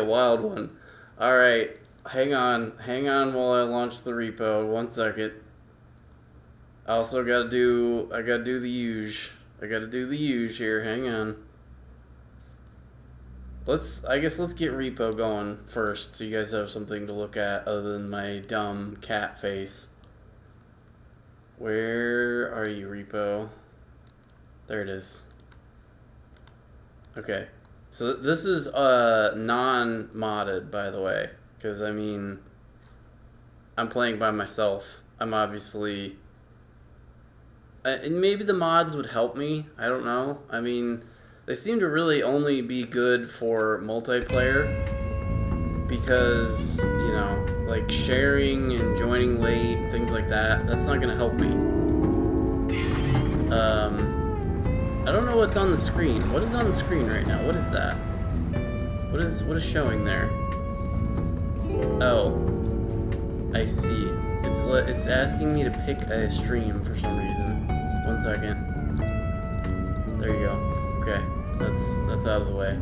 wild one. Alright, hang on while I launch the repo. 1 second. I also gotta do the huge. I gotta do the huge here, hang on. I guess let's get repo going first so you guys have something to look at other than my dumb cat face. Where are you, repo? There it is. Okay. So this is non-modded, by the way, because I mean, I'm playing by myself. I'm obviously, and maybe the mods would help me. I don't know. I mean, they seem to really only be good for multiplayer because, you know, like sharing and joining late, things like that. That's not gonna help me. I don't know what's on the screen. What is on the screen right now? What is that? What is showing there? Oh, I see. It's asking me to pick a stream for some reason. 1 second. There you go. Okay, that's out of the way.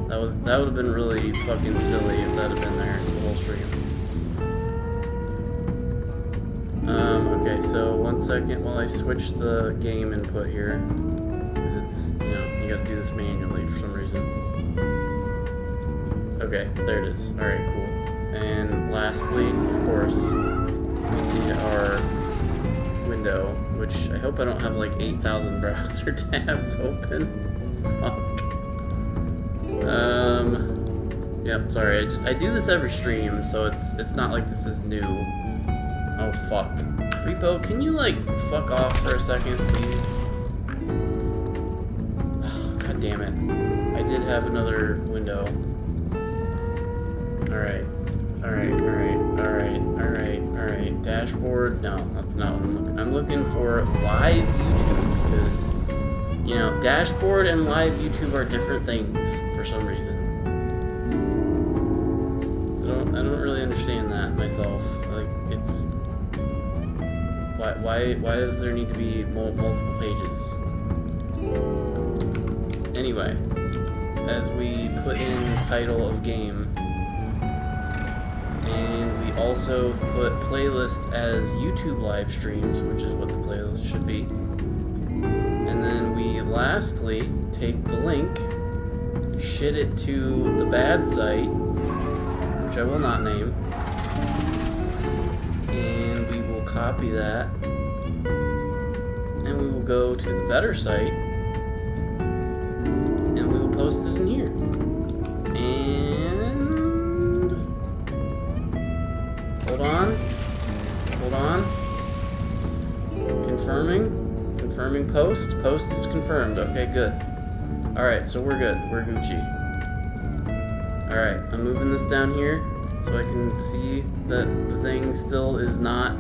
That would have been really fucking silly if that had been there, the whole stream. Okay, so 1 second while I switch the game input here. Because it's, you know, you gotta do this manually for some reason. Okay, there it is. Alright, cool. And lastly, of course, we need our window, which I hope I don't have like 8,000 browser tabs open. Fuck. Yep, sorry, I do this every stream, so it's not like this is new. Oh, fuck. Repo, can you, like, fuck off for a second, please? Oh, God damn it. I did have another window. Alright. Alright. Dashboard? No, that's not what I'm looking. I'm looking for live YouTube, because, you know, dashboard and live YouTube are different things for some reason. I don't really understand that myself. Like, it's... Why does there need to be multiple pages? Anyway, as we put in title of game, and we also put playlist as YouTube live streams, which is what the playlist should be. And then we lastly take the link, shit it to the bad site, which I will not name, and we will copy that, and we will go to the better site, and we will post it in here. And hold on. Confirming post. Post is confirmed. Okay, good. Alright, so we're good. We're Gucci. Alright, I'm moving this down here so I can see that the thing still is not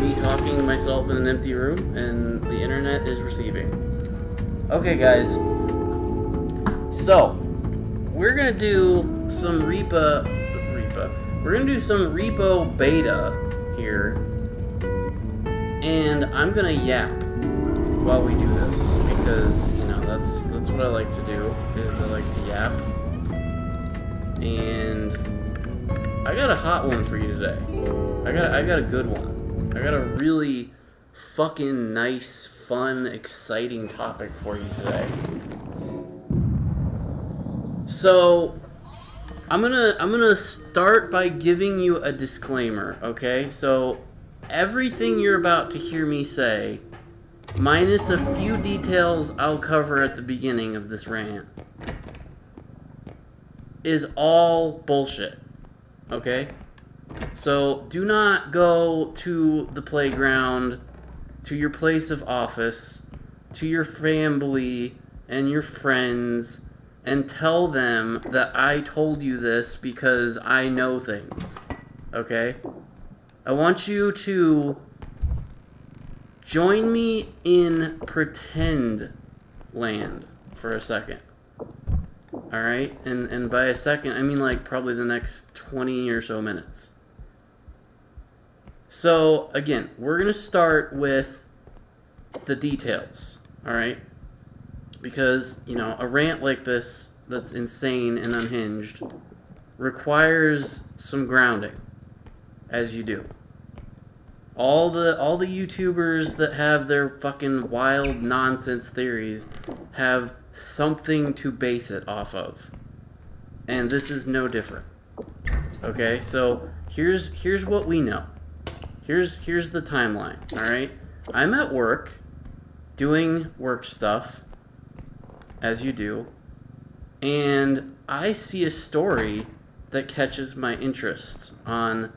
me talking to myself in an empty room and the internet is receiving. Okay, guys. So, we're gonna do some Repo. We're gonna do some Repo beta here, and I'm gonna yap while we do this because, you know, that's what I like to do. Is I like to yap, and I got a hot one for you today. I got a good one. I got a really fucking nice, fun, exciting topic for you today. So, I'm gonna start by giving you a disclaimer, okay? So, everything you're about to hear me say, minus a few details I'll cover at the beginning of this rant, is all bullshit, okay? So, do not go to the playground, to your place of office, to your family and your friends, and tell them that I told you this because I know things, okay? I want you to join me in pretend land for a second, alright? And by a second, I mean like probably the next 20 or so minutes. So, again, we're going to start with the details, alright? Because, you know, a rant like this that's insane and unhinged requires some grounding, as you do. All the YouTubers that have their fucking wild nonsense theories have something to base it off of. And this is no different. Okay? So here's what we know. Here's the timeline, all right? I'm at work doing work stuff, as you do, and I see a story that catches my interest on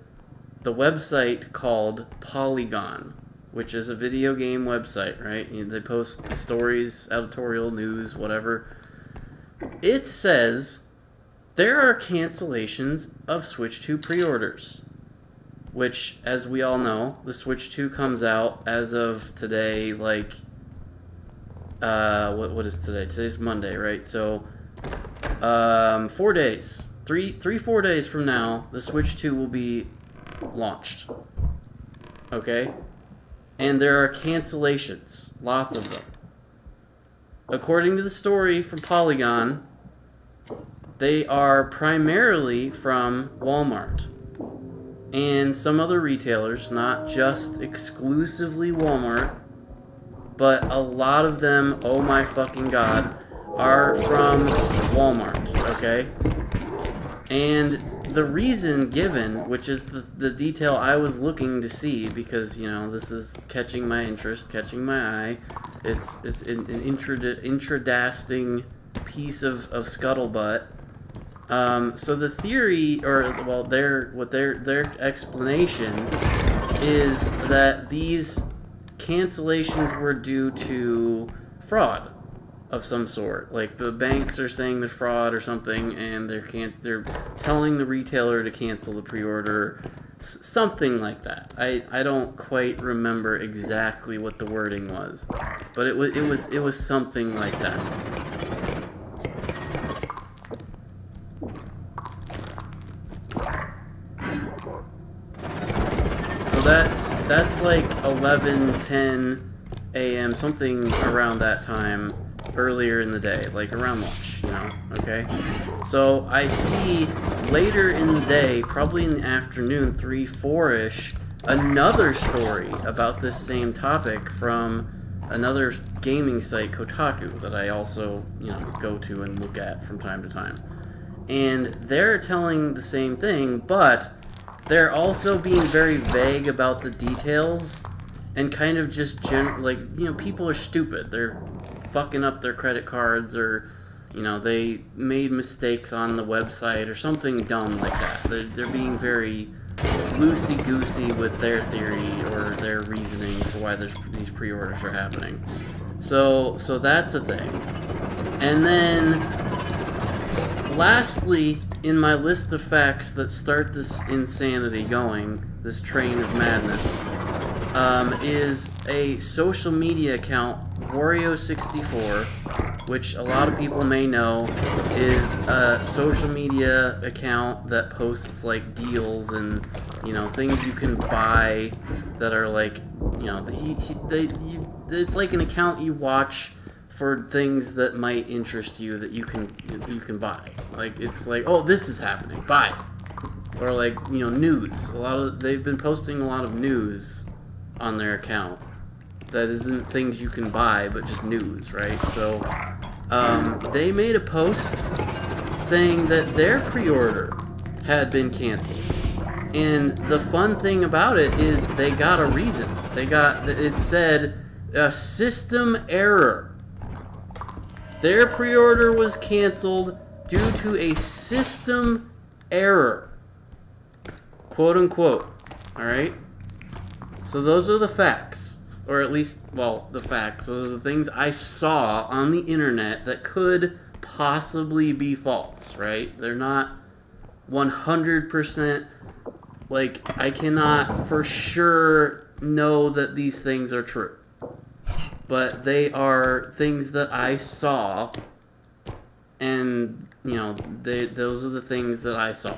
the website called Polygon, which is a video game website, right? They post stories, editorial news, whatever. It says there are cancellations of Switch 2 pre-orders, which, as we all know, the Switch 2 comes out as of today, like, what is today? Today's Monday, right? So, 4 days. 4 days from now, the Switch 2 will be launched. Okay? And there are cancellations. Lots of them. According to the story from Polygon, they are primarily from Walmart and some other retailers, not just exclusively Walmart, but a lot of them, oh my fucking god, are from Walmart, okay? And the reason given, which is the detail I was looking to see, because, you know, this is catching my interest, catching my eye. It's an intradasting piece of scuttlebutt. So the theory, or well, their explanation is that these cancellations were due to fraud of some sort. Like the banks are saying there's fraud or something, and they're telling the retailer to cancel the pre-order, something like that. I don't quite remember exactly what the wording was, but it was something like that. So that's like 11:10 a.m., something around that time, earlier in the day, like around lunch, you know, okay? So I see later in the day, probably in the afternoon, 3, 4-ish, another story about this same topic from another gaming site, Kotaku, that I also, you know, go to and look at from time to time. And they're telling the same thing, but they're also being very vague about the details and kind of just like, you know, people are stupid. They're fucking up their credit cards, or, you know, they made mistakes on the website or something dumb like that. They're being very loosey-goosey with their theory or their reasoning for why these pre-orders are happening. So that's a thing. And then lastly, in my list of facts that start this insanity going, this train of madness, is a social media account, Wario64, which a lot of people may know is a social media account that posts like deals and, you know, things you can buy that are like, you know, it's like an account you watch for things that might interest you that you can buy. Like, it's like, oh, this is happening, buy it. Or like, you know, news. They've been posting a lot of news on their account that isn't things you can buy, but just news, right? So they made a post saying that their pre-order had been canceled, and the fun thing about it is they got a reason. It said a system error. Their pre-order was canceled due to a system error, quote unquote. All right. So those are the facts, or at least, well, the facts. Those are the things I saw on the internet that could possibly be false, right? They're not 100%, like, I cannot for sure know that these things are true. But they are things that I saw, and, you know, those are the things that I saw.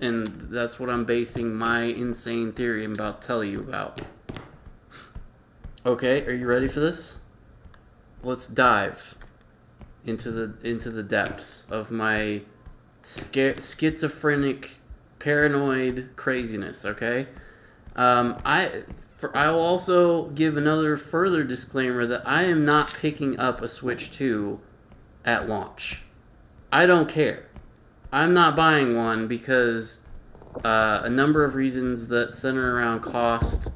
And that's what I'm basing my insane theory I'm about to tell you about. Okay, are you ready for this? Let's dive. into the depths of my schizophrenic, paranoid craziness. Okay, I will also give another further disclaimer that I am not picking up a Switch 2 at launch. I don't care. I'm not buying one because a number of reasons that center around cost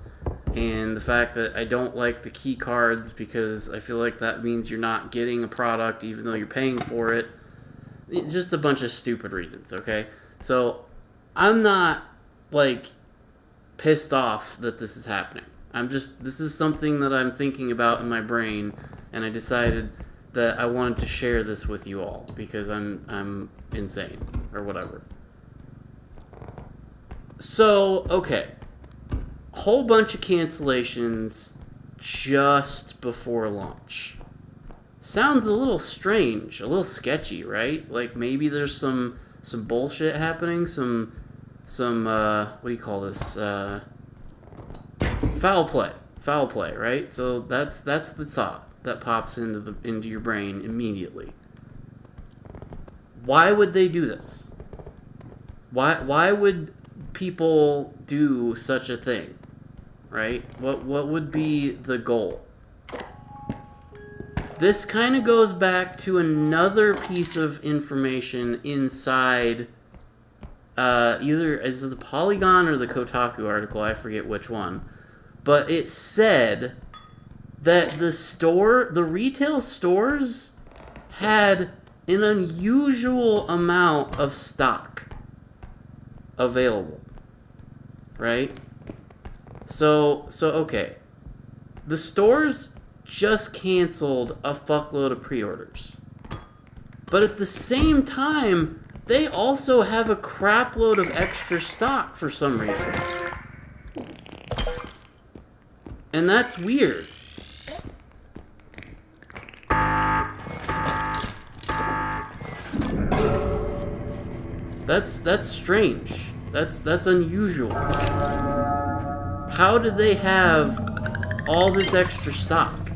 and the fact that I don't like the key cards because I feel like that means you're not getting a product even though you're paying for it. Just a bunch of stupid reasons, okay? So I'm not like pissed off that this is happening. This is something that I'm thinking about in my brain, and I decided that I wanted to share this with you all because I'm insane or whatever. So, okay. Whole bunch of cancellations just before launch. Sounds a little strange, a little sketchy, right? Like maybe there's some bullshit happening, some what do you call this? Foul play, right? So that's the thought that pops into your brain immediately. Why would they do this? Why would people do such a thing? Right? What would be the goal? This kind of goes back to another piece of information inside either is it the Polygon or the Kotaku article, I forget which one. But it said that the retail stores had an unusual amount of stock available. Right? So okay. The stores just canceled a fuckload of pre-orders. But at the same time, they also have a crap load of extra stock for some reason. And that's weird. That's strange. That's unusual. How did they have all this extra stock?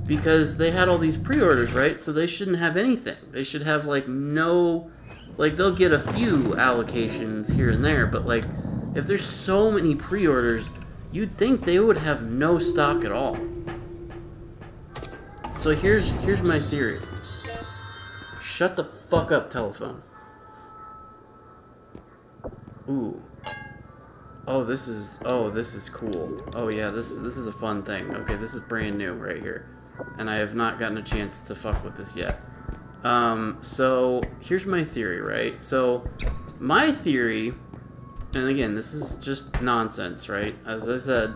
Because they had all these pre-orders, right? So they shouldn't have anything. They should have they'll get a few allocations here and there, but if there's so many pre-orders, you'd think they would have no stock at all. So here's my theory. Shut the fuck up, telephone. Ooh. Oh, this is cool. Oh yeah, this is a fun thing. Okay, this is brand new right here. And I have not gotten a chance to fuck with this yet. So here's my theory, right? So my theory, and again, this is just nonsense, right? As I said,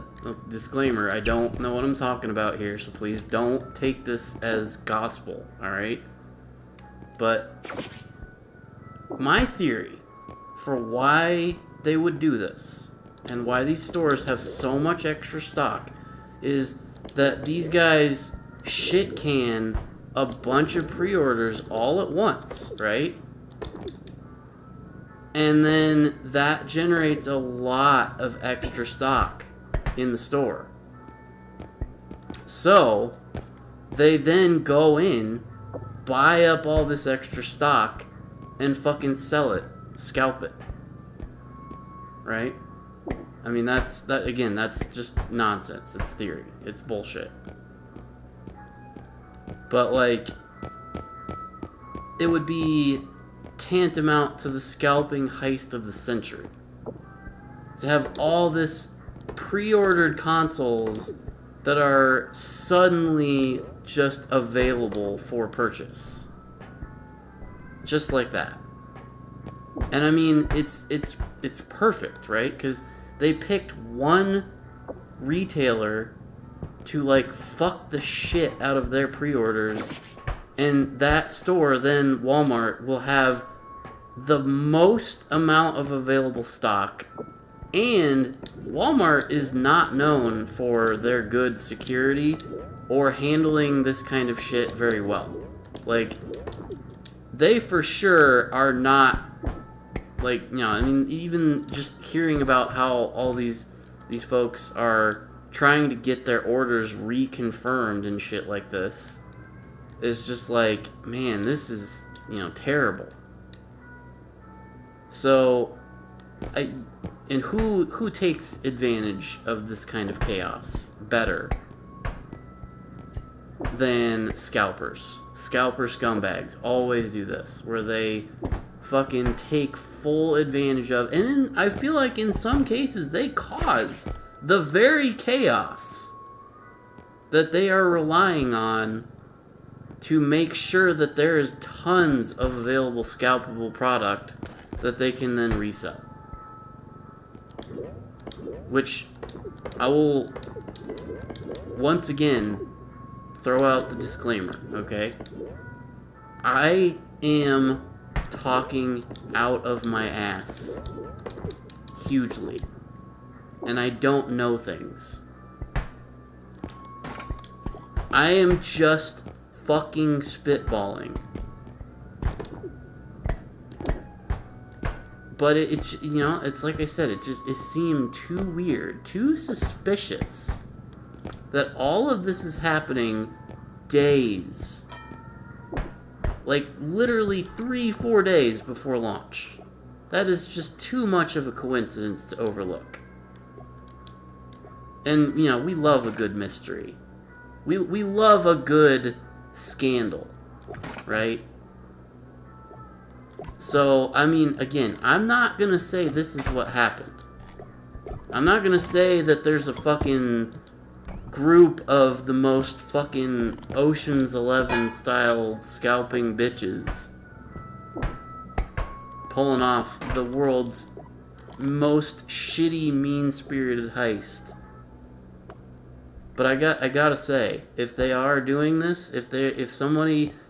disclaimer, I don't know what I'm talking about here, so please don't take this as gospel, alright? But my theory for why they would do this and why these stores have so much extra stock is that these guys shit can a bunch of pre-orders all at once, right? And then that generates a lot of extra stock in the store. So they then go in, buy up all this extra stock, and fucking sell it, scalp it. Right? I mean, that's just nonsense. It's theory. It's bullshit. But it would be tantamount to the scalping heist of the century. To have all this pre-ordered consoles that are suddenly just available for purchase. Just like that. And I mean, it's perfect, right? Because they picked one retailer to fuck the shit out of their pre-orders, and that store, then Walmart, will have the most amount of available stock, and Walmart is not known for their good security or handling this kind of shit very well. They for sure are not, I mean, even just hearing about how all these folks are trying to get their orders reconfirmed and shit like this, is just like, man, this is, terrible. So, and who takes advantage of this kind of chaos better than scalpers? Scalper scumbags always do this, where they fucking take full advantage of, and I feel like in some cases they cause the very chaos that they are relying on to make sure that there is tons of available scalpable product that they can then resell. Which I will once again throw out the disclaimer, okay? I am talking out of my ass hugely, and I don't know things. I am just fucking spitballing. But it's like I said, it seemed too weird, too suspicious that all of this is happening days, like literally 3-4 days before launch. That is just too much of a coincidence to overlook. And, we love a good mystery. We love a good scandal, right? So, I mean, again, I'm not gonna say this is what happened. I'm not gonna say that there's a fucking group of the most fucking Ocean's 11 style scalping bitches pulling off the world's most shitty, mean-spirited heist. But I gotta say, if they are doing this,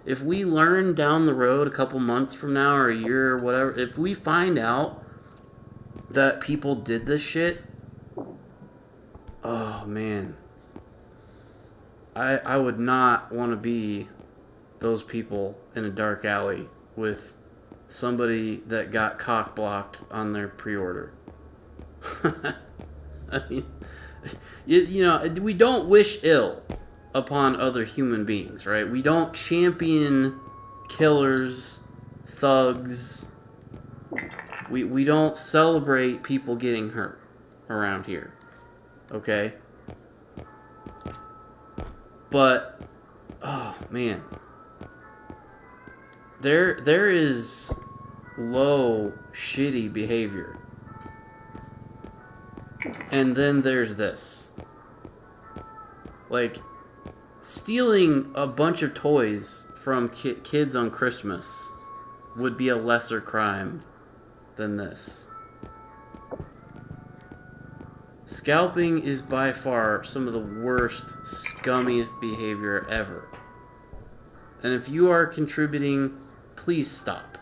if we learn down the road a couple months from now or a year or whatever, if we find out that people did this shit, oh man, I would not want to be those people in a dark alley with somebody that got cock blocked on their pre-order. I mean, we don't wish ill upon other human beings, right? We don't champion killers, thugs. We don't celebrate people getting hurt around here, okay? But, oh man, there is low, shitty behavior. And then there's this. Like, stealing a bunch of toys from kids on Christmas would be a lesser crime than this. Scalping is by far some of the worst, scummiest behavior ever. And if you are contributing, please stop.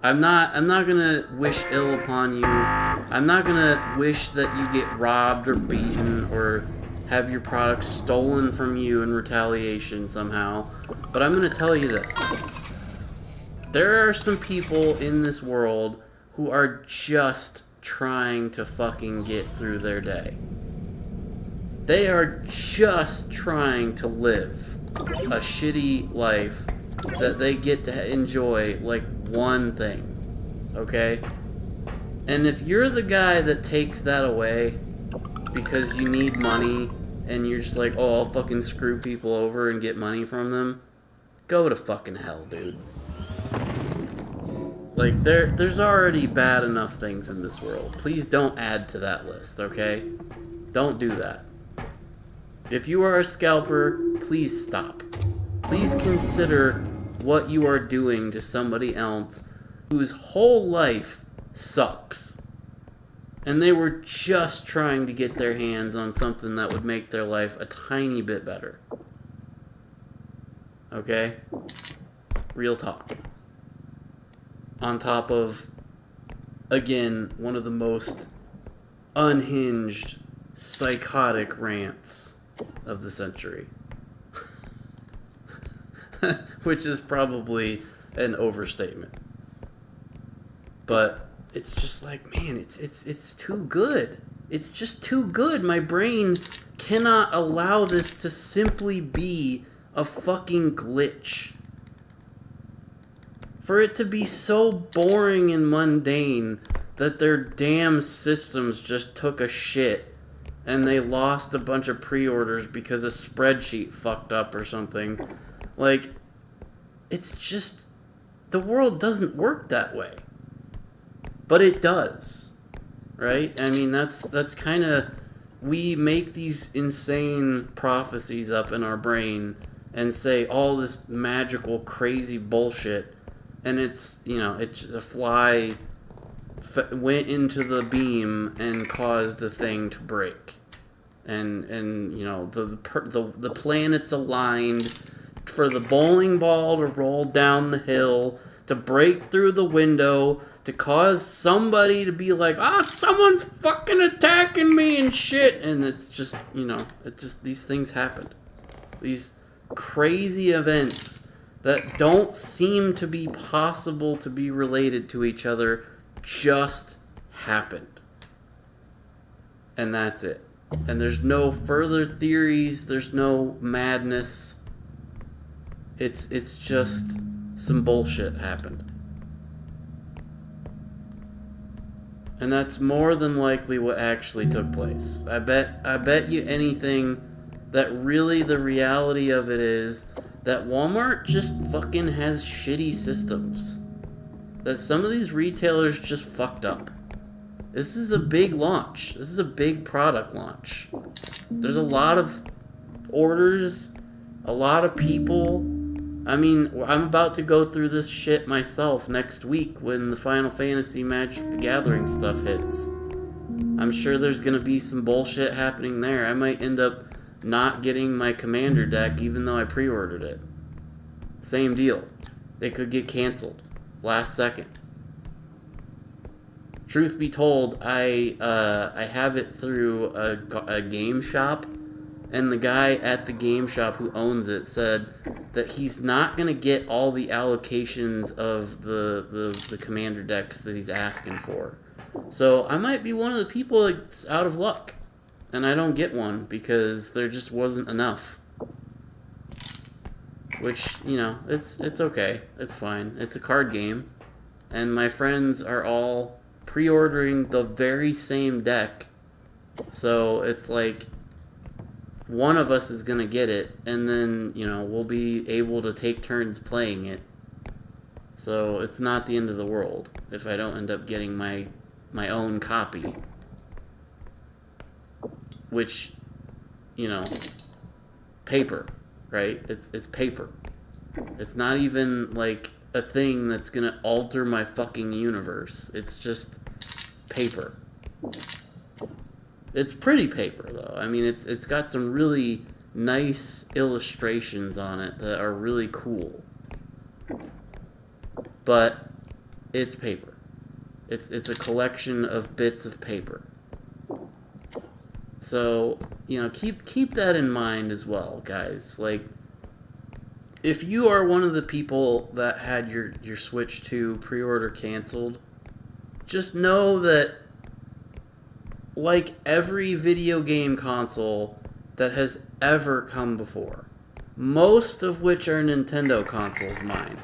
I'm not gonna wish ill upon you. I'm not gonna wish that you get robbed or beaten or have your products stolen from you in retaliation somehow. But I'm gonna tell you this. There are some people in this world who are just trying to fucking get through their day. They are just trying to live a shitty life that they get to enjoy like one thing, okay? And if you're the guy that takes that away because you need money and you're just like, oh, I'll fucking screw people over and get money from them, go to fucking hell, dude. Like, there's already bad enough things in this world. Please don't add to that list, okay? Don't do that. If you are a scalper, please stop. Please consider what you are doing to somebody else whose whole life sucks. And they were just trying to get their hands on something that would make their life a tiny bit better. Okay? Real talk. On top of, again, one of the most unhinged, psychotic rants of the century. Which is probably an overstatement. But it's just like, man, it's too good. It's just too good. My brain cannot allow this to simply be a fucking glitch. For it to be so boring and mundane that their damn systems just took a shit and they lost a bunch of pre-orders because a spreadsheet fucked up or something. Like, it's just, the world doesn't work that way. But it does, right? I mean, that's kind of, we make these insane prophecies up in our brain and say all this magical, crazy bullshit, and it's, you know, it's a fly went into the beam and caused a thing to break, and you know, the planets aligned for the bowling ball to roll down the hill, to break through the window, to cause somebody to be like, someone's fucking attacking me and shit. And it's just, you know, it just, these things happened. These crazy events that don't seem to be possible to be related to each other just happened. And that's it. And there's no further theories, there's no madness. It's just some bullshit happened. And that's more than likely what actually took place. I bet you anything that really the reality of it is that Walmart just fucking has shitty systems. That some of these retailers just fucked up. This is a big launch. This is a big product launch. There's a lot of orders, a lot of people. I mean, I'm about to go through this shit myself next week when the Final Fantasy Magic the Gathering stuff hits. I'm sure there's going to be some bullshit happening there. I might end up not getting my commander deck even though I pre-ordered it. Same deal. It could get canceled last second. Truth be told, I have it through a game shop, and the guy at the game shop who owns it said that he's not going to get all the allocations of the commander decks that he's asking for. So I might be one of the people that's out of luck, and I don't get one because there just wasn't enough. Which, you know, it's okay. It's fine. It's a card game, and my friends are all pre-ordering the very same deck. So it's like one of us is going to get it, and then, you know, we'll be able to take turns playing it. So it's not the end of the world if I don't end up getting my own copy. Which, you know, paper, right? It's paper. It's not even like a thing that's going to alter my fucking universe. It's just paper. It's pretty paper, though. I mean, it's got some really nice illustrations on it that are really cool. But it's paper. It's a collection of bits of paper. So, you know, keep that in mind as well, guys. Like, if you are one of the people that had your Switch 2 pre-order canceled, just know that, like every video game console that has ever come before, most of which are Nintendo consoles, mind,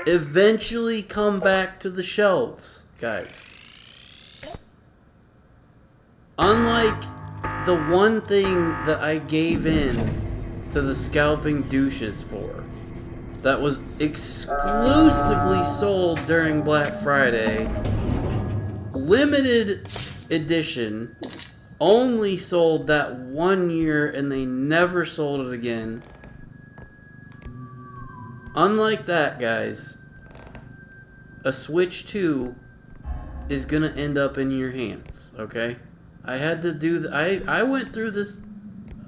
eventually come back to the shelves, guys. Unlike the one thing that I gave in to the scalping douches for, that was exclusively sold during Black Friday, limited edition, only sold that 1 year and they never sold it again. Unlike that, guys, a Switch 2 is gonna end up in your hands, okay? I had to do I went through this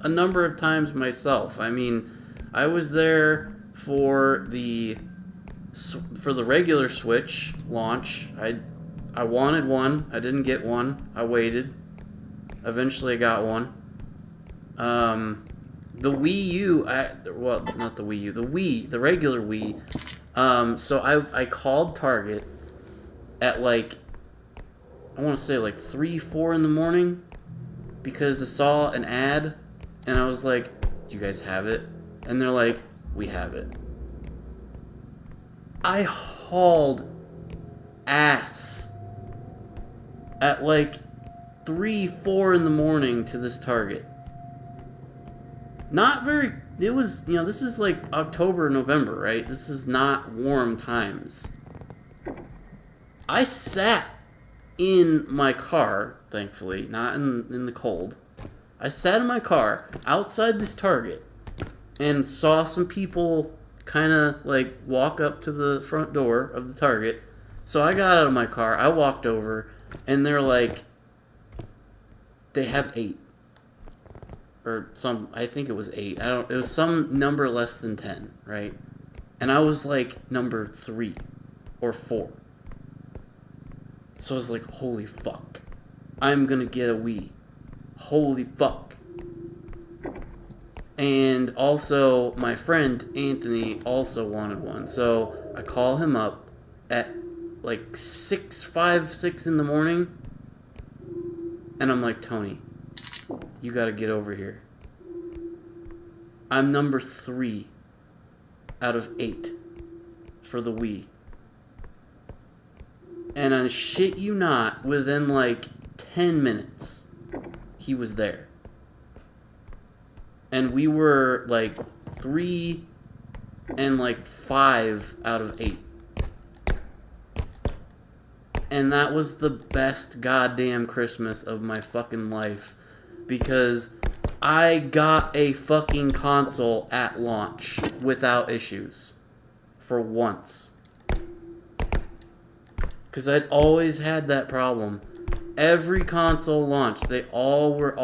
a number of times myself. I mean, I was there for the regular Switch launch. I wanted one. I didn't get one. I waited. Eventually I got one. The Wii U, well, not the Wii U, the Wii, the regular Wii. So I called Target at like, I want to say like 3, 4 in the morning, because I saw an ad and I was like, do you guys have it? And they're like, we have it. I hauled ass at like 3, 4 in the morning to this Target. Not very, it was, you know, this is like October, November, right? This is not warm times. I sat in my car, thankfully, not in the cold. I sat in my car outside this Target and saw some people kind of like walk up to the front door of the Target. So I got out of my car, I walked over, and they're like, they have 8. Or some, I think it was 8. It was some number less than 10, right? And I was like number 3 or 4. So I was like, holy fuck. I'm gonna get a Wii. Holy fuck. And also, my friend Anthony also wanted one. So I call him up at like 5, 6 in the morning. And I'm like, Tony, you gotta get over here. I'm number 3 out of 8 for the Wii. And I shit you not, within like 10 minutes, he was there. And we were like 3 and like 5 out of 8. And that was the best goddamn Christmas of my fucking life. Because I got a fucking console at launch without issues. For once. Because I'd always had that problem. Every console launched, they always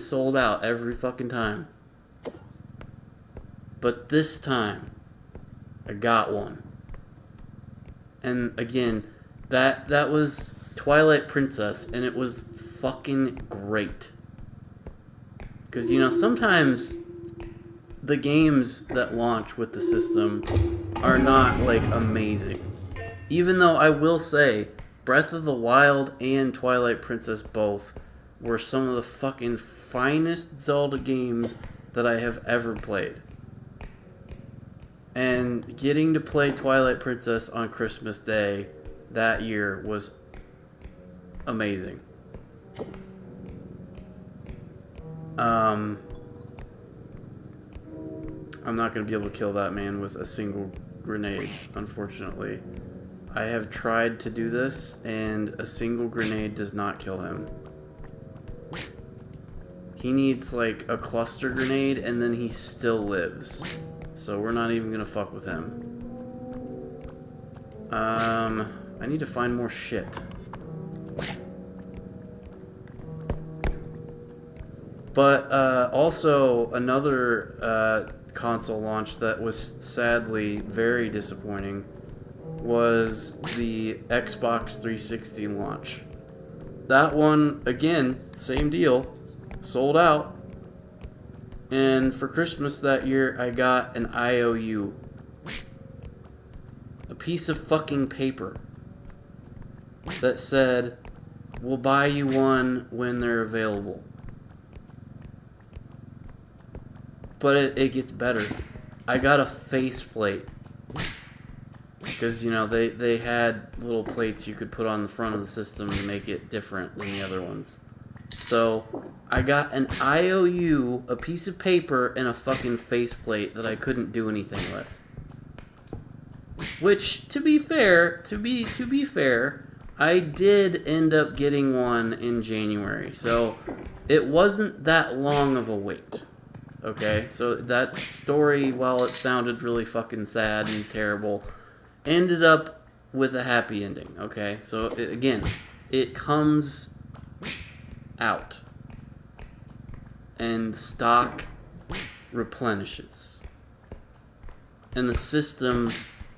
sold out every fucking time. But this time, I got one. And again, that was Twilight Princess, and it was fucking great. Because, you know, sometimes the games that launch with the system are not, like, amazing. Even though I will say, Breath of the Wild and Twilight Princess both were some of the fucking finest Zelda games that I have ever played. And getting to play Twilight Princess on Christmas Day that year was amazing. I'm not going to be able to kill that man with a single grenade, unfortunately. I have tried to do this, and a single grenade does not kill him. He needs, like, a cluster grenade, and then he still lives. So we're not even gonna fuck with him. I need to find more shit. But, also, another, console launch that was sadly very disappointing was the Xbox 360 launch. That one, again, same deal, sold out. And for Christmas that year, I got an IOU. A piece of fucking paper that said, we'll buy you one when they're available. But it gets better. I got a faceplate. Because, you know, they had little plates you could put on the front of the system to make it different than the other ones. So, I got an IOU, a piece of paper, and a fucking faceplate that I couldn't do anything with. Which, to be fair, I did end up getting one in January. So, it wasn't that long of a wait. Okay? So, that story, while it sounded really fucking sad and terrible, ended up with a happy ending, okay? So, again, it comes out. And stock replenishes. And the system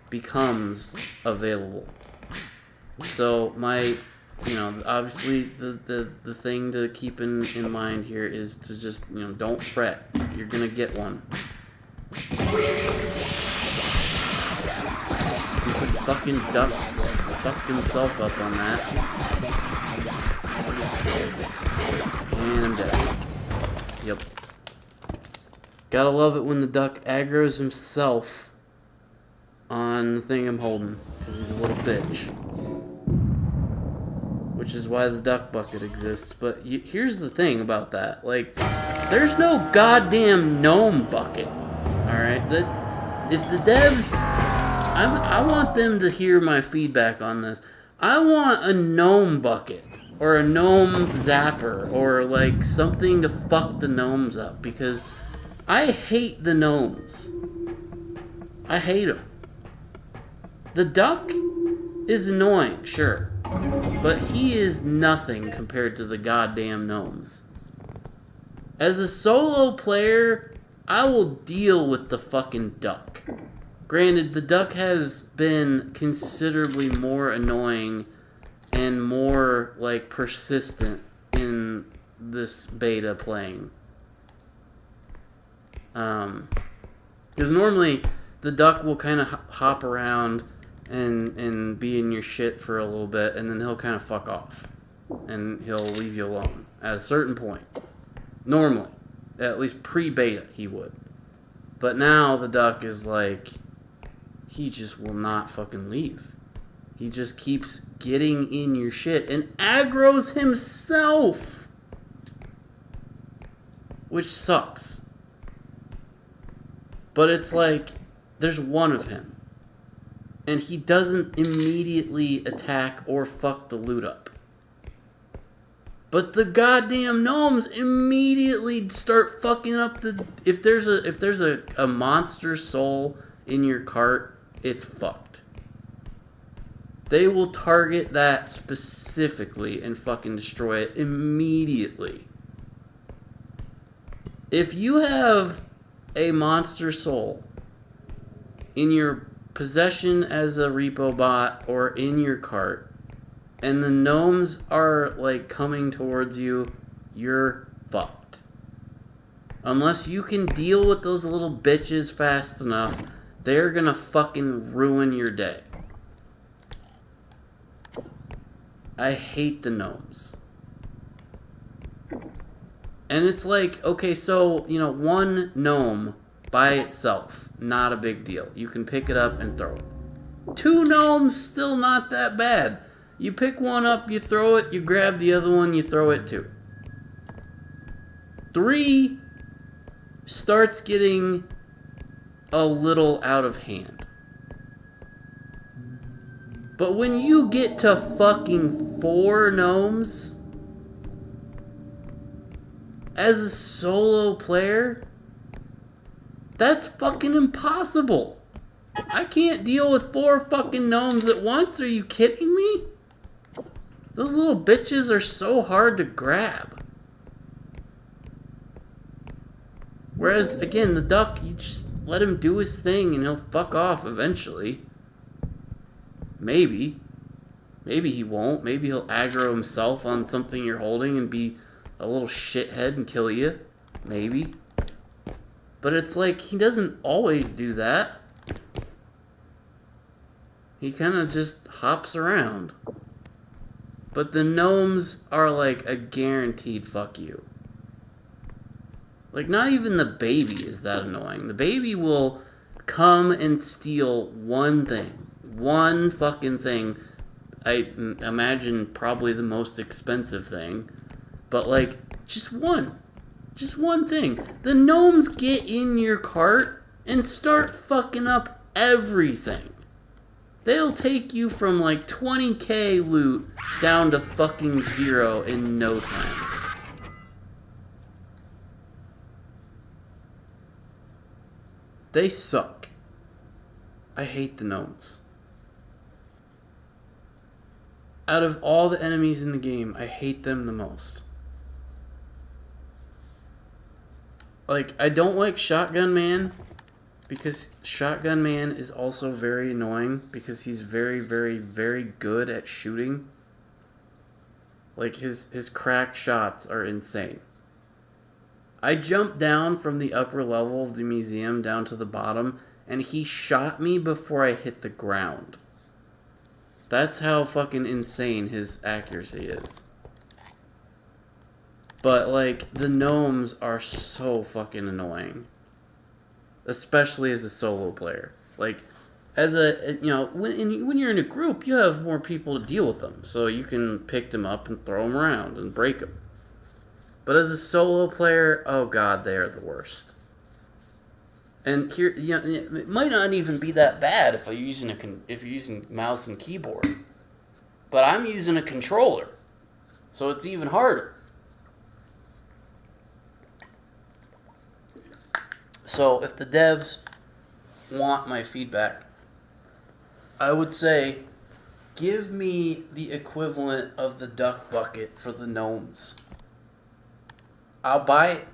becomes available. So, you know, obviously the thing to keep in mind here is to just, you know, don't fret. You're gonna get one. Stupid fucking duck fucked himself up on that. And I'm dead. Yep. Gotta love it when the duck aggroes himself on the thing I'm holding, because he's a little bitch. Which is why the duck bucket exists. But here's the thing about that. Like, there's no goddamn gnome bucket. Alright? If the devs... I want them to hear my feedback on this. I want a gnome bucket. Or a gnome zapper. Or, like, something to fuck the gnomes up. Because I hate the gnomes. I hate them. The duck is annoying, sure. But he is nothing compared to the goddamn gnomes. As a solo player, I will deal with the fucking duck. Granted, the duck has been considerably more annoying and more, like, persistent in this beta playing. Because normally, the duck will kind of hop around and be in your shit for a little bit, and then he'll kind of fuck off. And he'll leave you alone at a certain point. Normally. At least pre-beta, he would. But now, the duck is like... He just will not fucking leave. He just keeps getting in your shit and aggroes himself! Which sucks. But it's like, there's one of him. And he doesn't immediately attack or fuck the loot up. But the goddamn gnomes immediately start fucking up the... If there's a monster soul in your cart, it's fucked. They will target that specifically and fucking destroy it immediately. If you have a monster soul in your possession as a repo bot or in your cart, and the gnomes are like coming towards you, you're fucked. Unless you can deal with those little bitches fast enough, they're gonna fucking ruin your day. I hate the gnomes. And it's like, okay, so, you know, one gnome by itself, not a big deal. You can pick it up and throw it. 2 gnomes, still not that bad. You pick one up, you throw it, you grab the other one, you throw it too. 3 starts getting a little out of hand. But when you get to fucking 4 gnomes, as a solo player, that's fucking impossible. I can't deal with 4 fucking gnomes at once. Are you kidding me? Those little bitches are so hard to grab. Whereas, again, the duck, you just let him do his thing and he'll fuck off eventually. Maybe. Maybe he won't. Maybe he'll aggro himself on something you're holding and be a little shithead and kill you. Maybe. But it's like, he doesn't always do that. He kind of just hops around. But the gnomes are like a guaranteed fuck you. Like, not even the baby is that annoying. The baby will come and steal one thing. One fucking thing. I imagine probably the most expensive thing. But, like, just one. Just one thing. The gnomes get in your cart and start fucking up everything. They'll take you from, like, 20k loot down to fucking 0 in no time. They suck. I hate the gnomes. Out of all the enemies in the game, I hate them the most. Like, I don't like Shotgun Man, because Shotgun Man is also very annoying, because he's very, very, very good at shooting. Like, his crack shots are insane. I jumped down from the upper level of the museum down to the bottom, and he shot me before I hit the ground. That's how fucking insane his accuracy is. But, like, the gnomes are so fucking annoying. especially as a solo player. Like, as a, when you're in a group, you have more people to deal with them, so you can pick them up and throw them around and break them. But as a solo player, oh god, they are the worst. And here, it might not even be that bad if you're using mouse and keyboard. But I'm using a controller, so it's even harder. So if the devs want my feedback, I would say, give me the equivalent of the duck bucket for the gnomes. I'll buy it.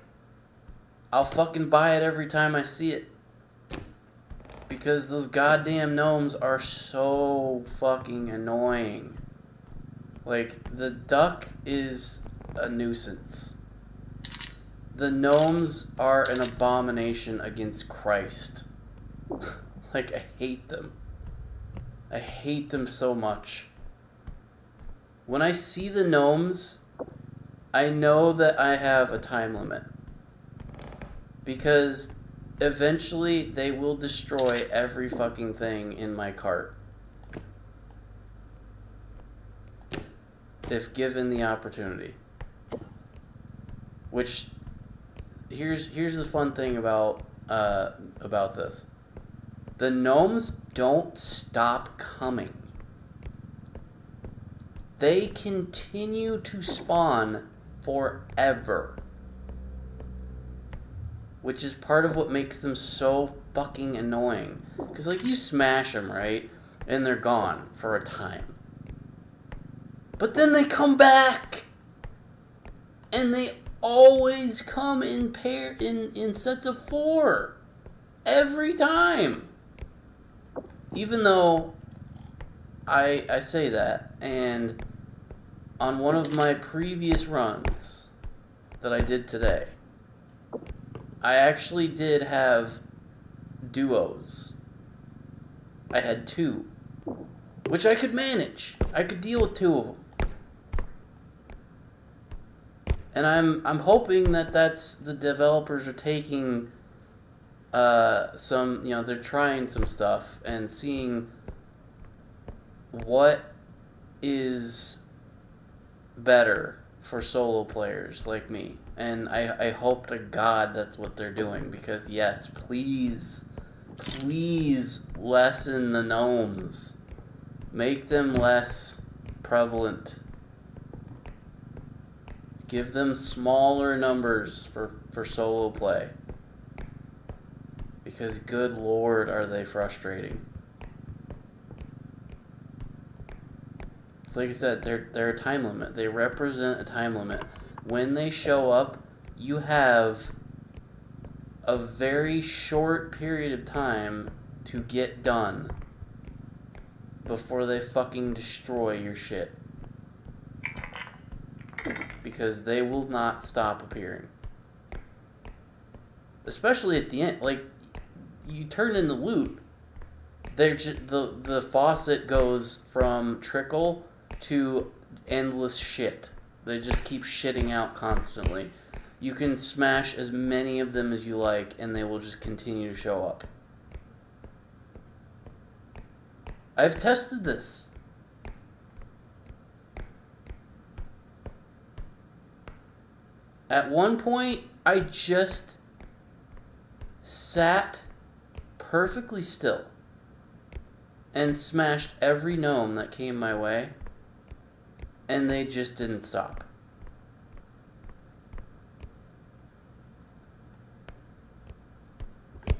I'll fucking buy it every time I see it. Because those goddamn gnomes are so fucking annoying. Like, the duck is a nuisance. The gnomes are an abomination against Christ. Like, I hate them. I hate them so much. When I see the gnomes, I know that I have a time limit. Because eventually they will destroy every fucking thing in my cart. If given the opportunity. Which, here's the fun thing about this. The gnomes don't stop coming. They continue to spawn forever. Which is part of what makes them so fucking annoying. Because, like, you smash them, right? And they're gone for a time. But then they come back! And they always come in in sets of 4. Every time! Even though I say that, and on one of my previous runs that I did today, I actually did have duos. I had 2, which I could manage. I could deal with 2 of them. And I'm hoping that that's the developers are taking some, they're trying some stuff and seeing what is better for solo players like me. And I hope to God that's what they're doing, because yes, please lessen the gnomes. Make them less prevalent. Give them smaller numbers for solo play. Because good lord, are they frustrating. It's like I said, they're a time limit. They represent a time limit. When they show up, you have a very short period of time to get done before they fucking destroy your shit. Because they will not stop appearing. Especially at the end. Like, you turn in the loot, the faucet goes from trickle to endless shit. They just keep shitting out constantly. You can smash as many of them as you like, and they will just continue to show up. I've tested this. At one point, I just sat perfectly still and smashed every gnome that came my way, and they just didn't stop. I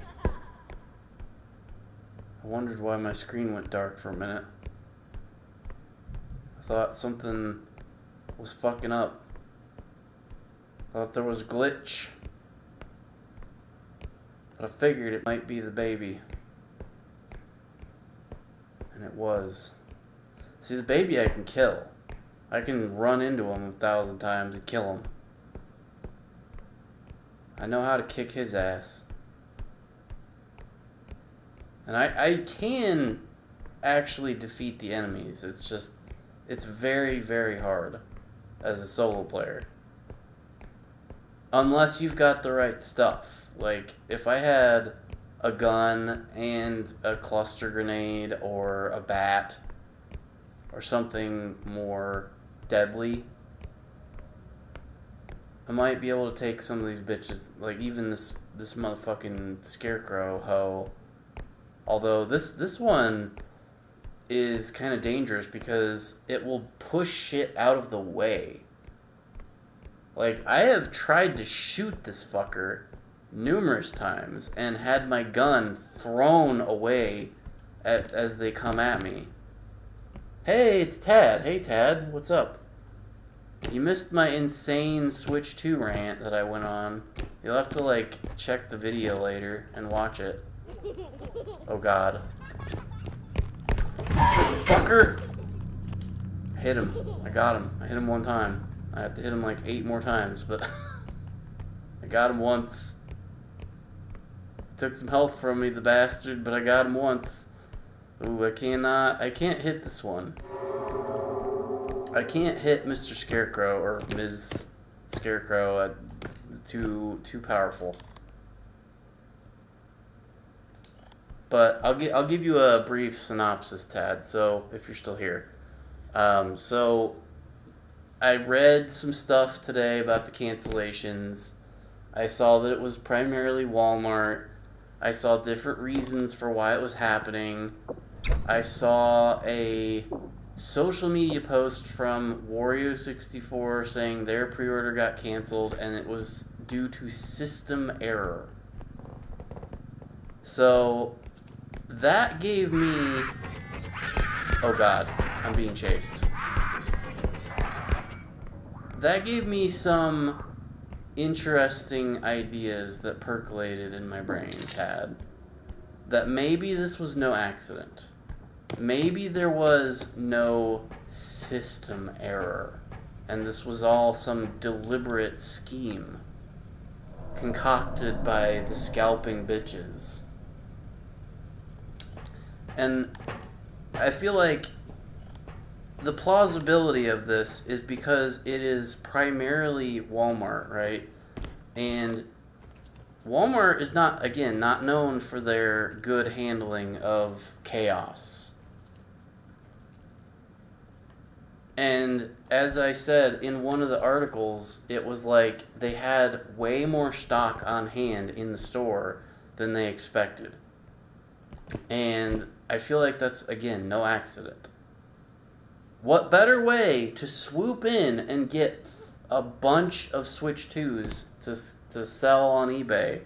wondered why my screen went dark for a minute. I thought something was fucking up. I thought there was a glitch. But I figured it might be the baby. And it was. See, the baby I can kill. I can run into him 1,000 times and kill him. I know how to kick his ass. And I can actually defeat the enemies. It's just, it's very, very hard as a solo player. Unless you've got the right stuff. Like, if I had a gun and a cluster grenade or a bat or something more deadly, I might be able to take some of these bitches, like even this motherfucking scarecrow hoe. Although this one is kind of dangerous because it will push shit out of the way. Like, I have tried to shoot this fucker numerous times and had my gun thrown away as they come at me. Hey, it's Tad. Hey, Tad, what's up? You missed my insane Switch 2 rant that I went on. You'll have to, like, check the video later and watch it. Oh, God. Fucker! I hit him. I got him. I hit him one time. I have to hit him like 8 more times, but I got him once. Took some health from me, the bastard, but I got him once. Ooh, I can't hit this one. I can't hit Mr. Scarecrow or Ms. Scarecrow. Too powerful. But I'll give you a brief synopsis, Tad. So if you're still here, so I read some stuff today about the cancellations. I saw that it was primarily Walmart. I saw different reasons for why it was happening. I saw a social media post from Wario64 saying their pre-order got canceled and it was due to system error. So that gave me... Oh God, I'm being chased. That gave me some interesting ideas that percolated in my brain, Tad. That maybe this was no accident. Maybe there was no system error. And this was all some deliberate scheme concocted by the scalping bitches. And I feel like the plausibility of this is because it is primarily Walmart, right? And Walmart is not known for their good handling of chaos. And as I said in one of the articles, it was like they had way more stock on hand in the store than they expected. And I feel like that's, again, no accident. What better way to swoop in and get a bunch of Switch 2s to sell on eBay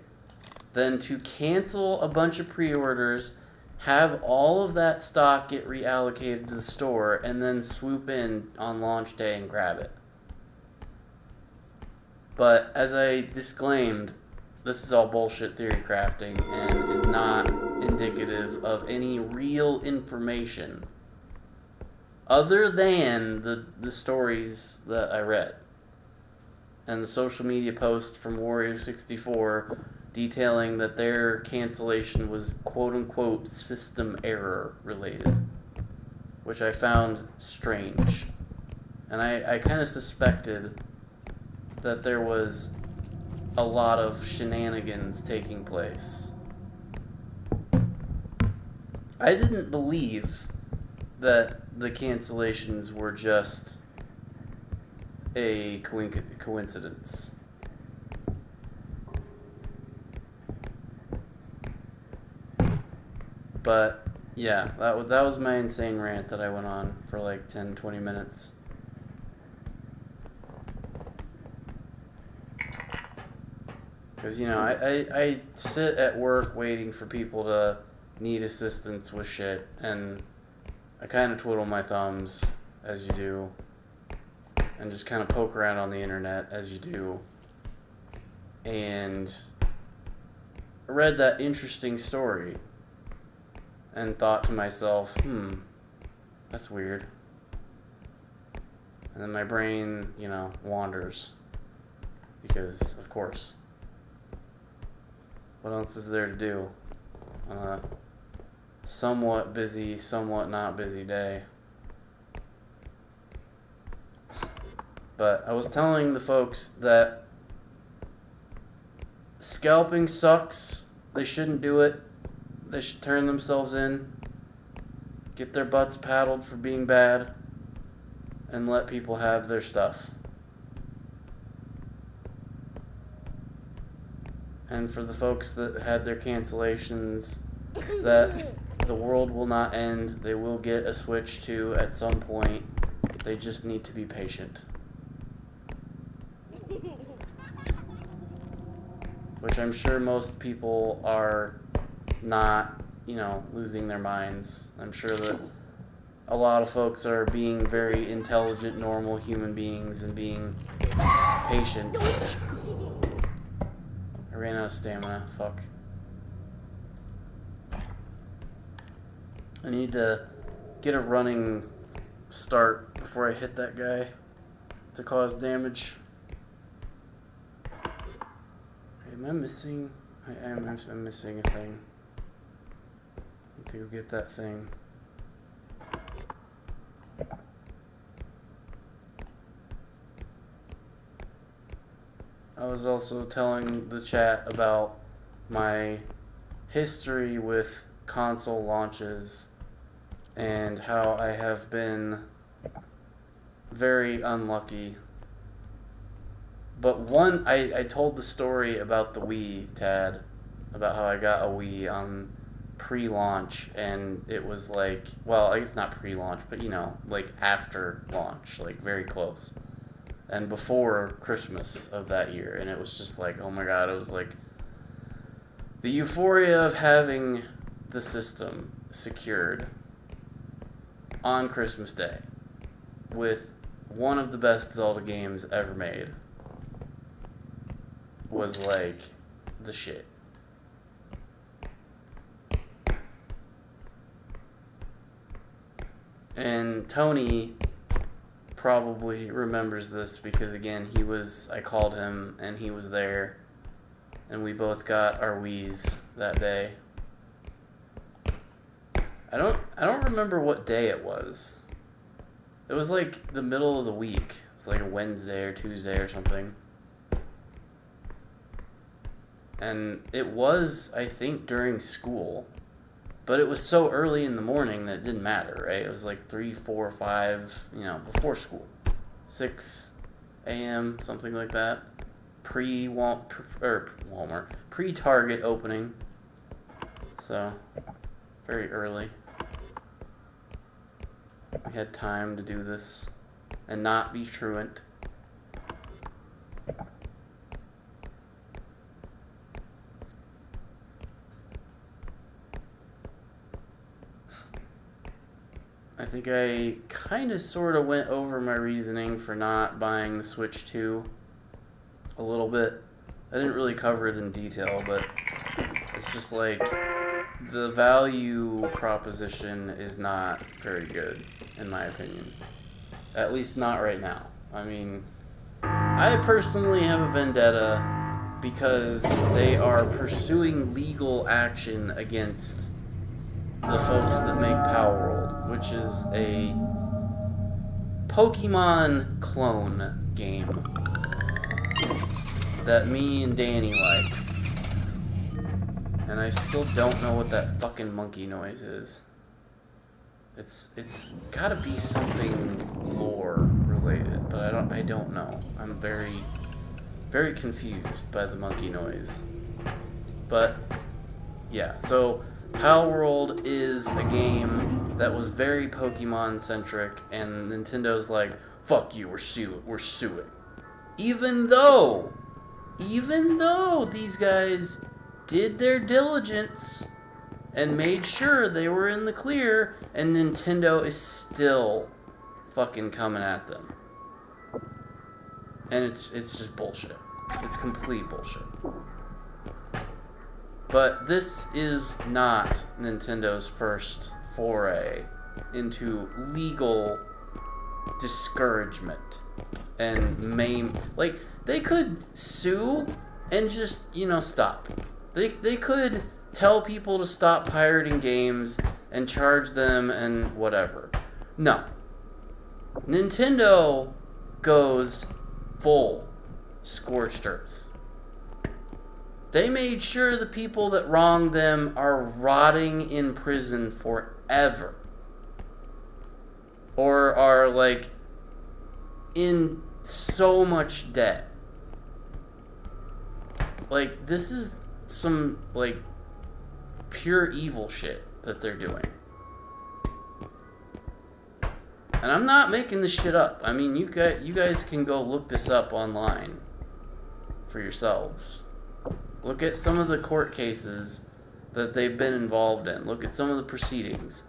than to cancel a bunch of pre-orders, have all of that stock get reallocated to the store, and then swoop in on launch day and grab it. But as I disclaimed, this is all bullshit theory crafting and is not indicative of any real information other than the stories that I read and the social media post from Wario64 detailing that their cancellation was quote-unquote system error related, which I found strange. And I kind of suspected that there was a lot of shenanigans taking place. I didn't believe that the cancellations were just a coincidence. But yeah, that was my insane rant that I went on for like 10-20 minutes. Because, you know, I sit at work waiting for people to need assistance with shit, and I kind of twiddle my thumbs, as you do, and just kind of poke around on the internet, as you do. And I read that interesting story and thought to myself, that's weird. And then my brain, you know, wanders. Because, of course, what else is there to do on a somewhat busy, somewhat not busy day? But I was telling the folks that scalping sucks They shouldn't do it. They should turn themselves in, get their butts paddled for being bad, and let people have their stuff. And for the folks that had their cancellations, that the world will not end. They will get a Switch 2 at some point. They just need to be patient. Which I'm sure most people are not, losing their minds. I'm sure that a lot of folks are being very intelligent, normal human beings and being patient. I ran out of stamina. Fuck. I need to get a running start before I hit that guy to cause damage. Am I missing? I am. I'm missing a thing. Need to go get that thing. I was also telling the chat about my history with console launches and how I have been very unlucky. But I told the story about the Wii, Tad, about how I got a Wii on pre-launch, and it was like, well, I guess not pre-launch, but like after launch, like very close. And before Christmas of that year, and it was just like, oh my god, it was like the euphoria of having the system secured on Christmas Day with one of the best Zelda games ever made was like the shit. And Tony probably remembers this because, again, I called him and he was there, and we both got our Wiis that day. I don't remember what day it was. It was like the middle of the week. It's like a Wednesday or Tuesday or something. And it was, I think, during school. But it was so early in the morning that it didn't matter, right? It was like 3, 4, 5, before school. 6 a.m., something like that. Walmart. Pre-Target opening. So, very early. We had time to do this and not be truant. I think I kind of sort of went over my reasoning for not buying the Switch 2 a little bit. I didn't really cover it in detail, but it's just like the value proposition is not very good, in my opinion. At least not right now. I mean, I personally have a vendetta because they are pursuing legal action against the folks that make Palworld, which is a Pokemon clone game that me and Danny like. And I still don't know what that fucking monkey noise is. It's gotta be something lore related, but I don't know. I'm very, very confused by the monkey noise. But yeah, so Palworld is a game that was very Pokemon-centric, and Nintendo's like, fuck you, we're suing. Even though these guys did their diligence and made sure they were in the clear, and Nintendo is still fucking coming at them. And it's just bullshit. It's complete bullshit. But this is not Nintendo's first foray into legal discouragement and maim. Like, they could sue and just, stop. They could tell people to stop pirating games and charge them and whatever. No. Nintendo goes full scorched earth. They made sure the people that wronged them are rotting in prison forever. Or are, like, in so much debt. Like, this is some, like, pure evil shit that they're doing. And I'm not making this shit up. I mean, you guys can go look this up online for yourselves. Look at some of the court cases that they've been involved in. Look at some of the proceedings.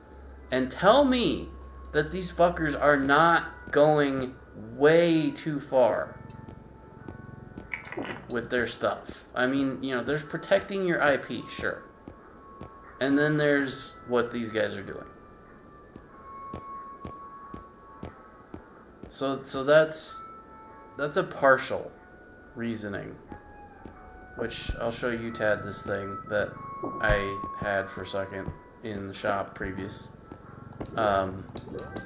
And tell me that these fuckers are not going way too far with their stuff. I mean, you know, there's protecting your IP, sure. And then there's what these guys are doing. So that's a partial reasoning. Which, I'll show you, Tad, this thing that I had for a second in the shop previous.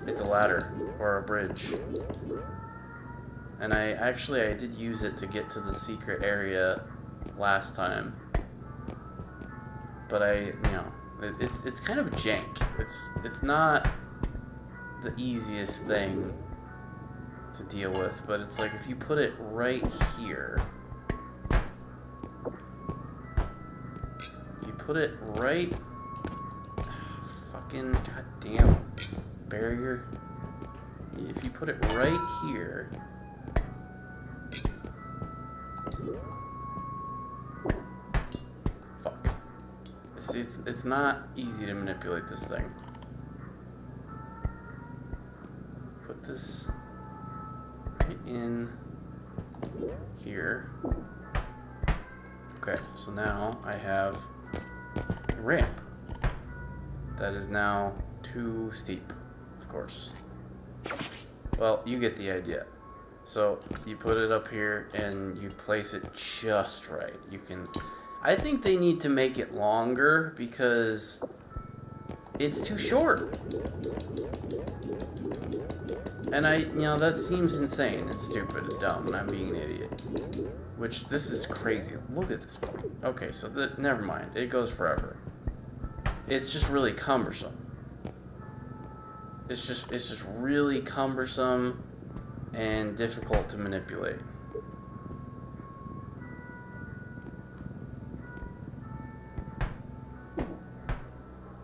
It's a ladder, or a bridge. And I did use it to get to the secret area last time. But it's kind of jank. It's not the easiest thing to deal with, but it's like if you put it right here... Put it right... Fucking goddamn barrier. If you put it right here... Fuck. See, it's not easy to manipulate this thing. Put this right in here. Okay, so now I have a ramp that is now too steep, of course. Well, you get the idea. So you put it up here and you place it just right. You can... I think they need to make it longer because it's too short. And that seems insane and stupid and dumb, and I'm being an idiot. Which, this is crazy. Look at this. Okay, so never mind. It goes forever. It's just really cumbersome. It's just really cumbersome and difficult to manipulate.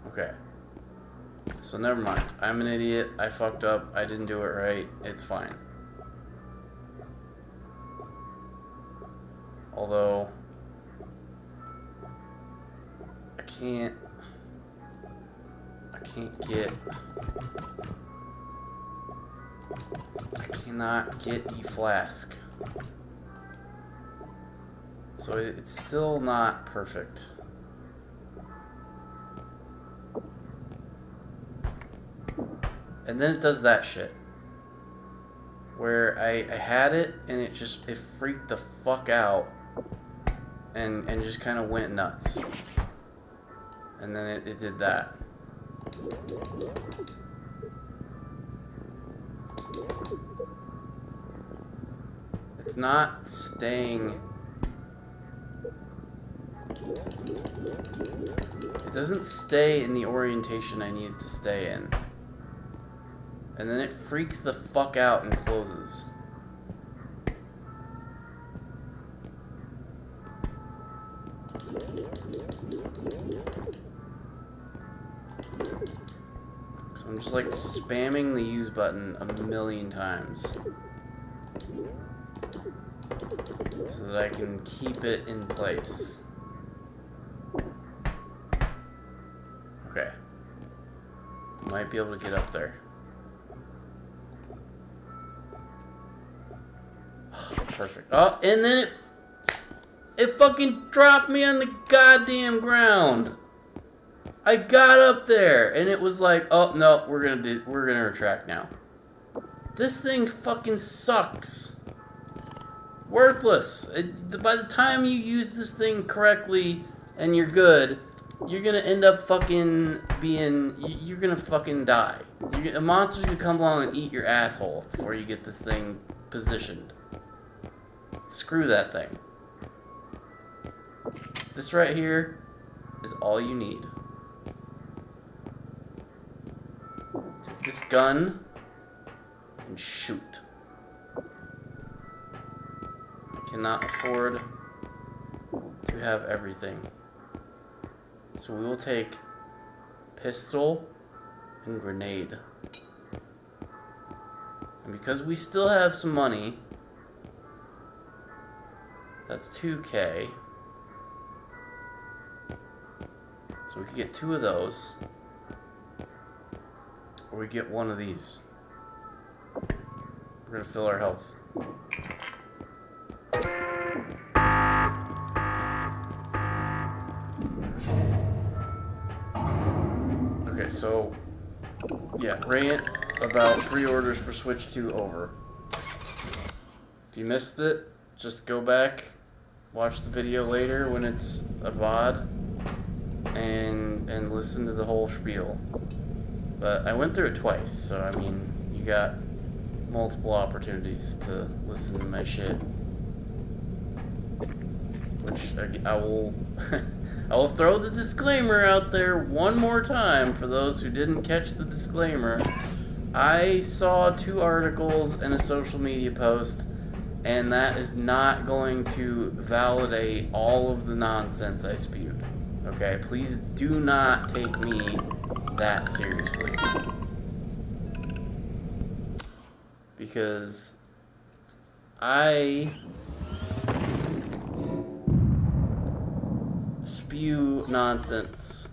Okay. So never mind. I'm an idiot. I fucked up. I didn't do it right. It's fine. Although I cannot get E-Flask. So it's still not perfect. And then it does that shit. Where I had it and it freaked the fuck out and just kind of went nuts. And then it did that. It's not staying. It doesn't stay in the orientation I need it to stay in. And then it freaks the fuck out and closes. So I'm just like spamming the use button a million times. So that I can keep it in place. Okay. Might be able to get up there. Perfect. Oh, and then it fucking dropped me on the goddamn ground. I got up there and it was like, oh no, we're gonna retract now. This thing fucking sucks. Worthless. By the time you use this thing correctly and you're good, you're gonna end up fucking being. You're gonna fucking die. A monster's gonna come along and eat your asshole before you get this thing positioned. Screw that thing. This right here is all you need. Take this gun and shoot. I cannot afford to have everything. So we will take pistol and grenade. And because we still have some money, that's 2K. So we could get 2 of those. Or we get 1 of these. We're gonna fill our health. Okay, so yeah, rant about pre-orders for Switch 2 over. If you missed it, just go back, watch the video later when it's a VOD, and listen to the whole spiel. But I went through it twice, so I mean, you got multiple opportunities to listen to my shit. Which I will I will throw the disclaimer out there one more time for those who didn't catch the disclaimer. I saw 2 articles and a social media post, and that is not going to validate all of the nonsense I spewed. Okay, please do not take me that seriously. Because I spew nonsense.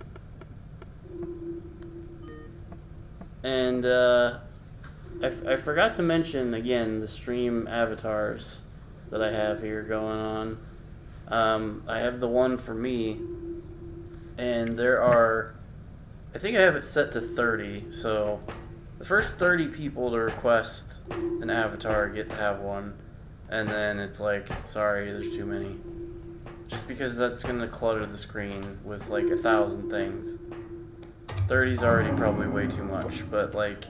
And I forgot to mention again the stream avatars that I have here going on. I have the one for me, and there are, I think I have it set to 30, so the first 30 people to request an avatar get to have one, and then it's like, sorry, there's too many. Just because that's gonna clutter the screen with like 1,000 things. 30's already probably way too much, but like,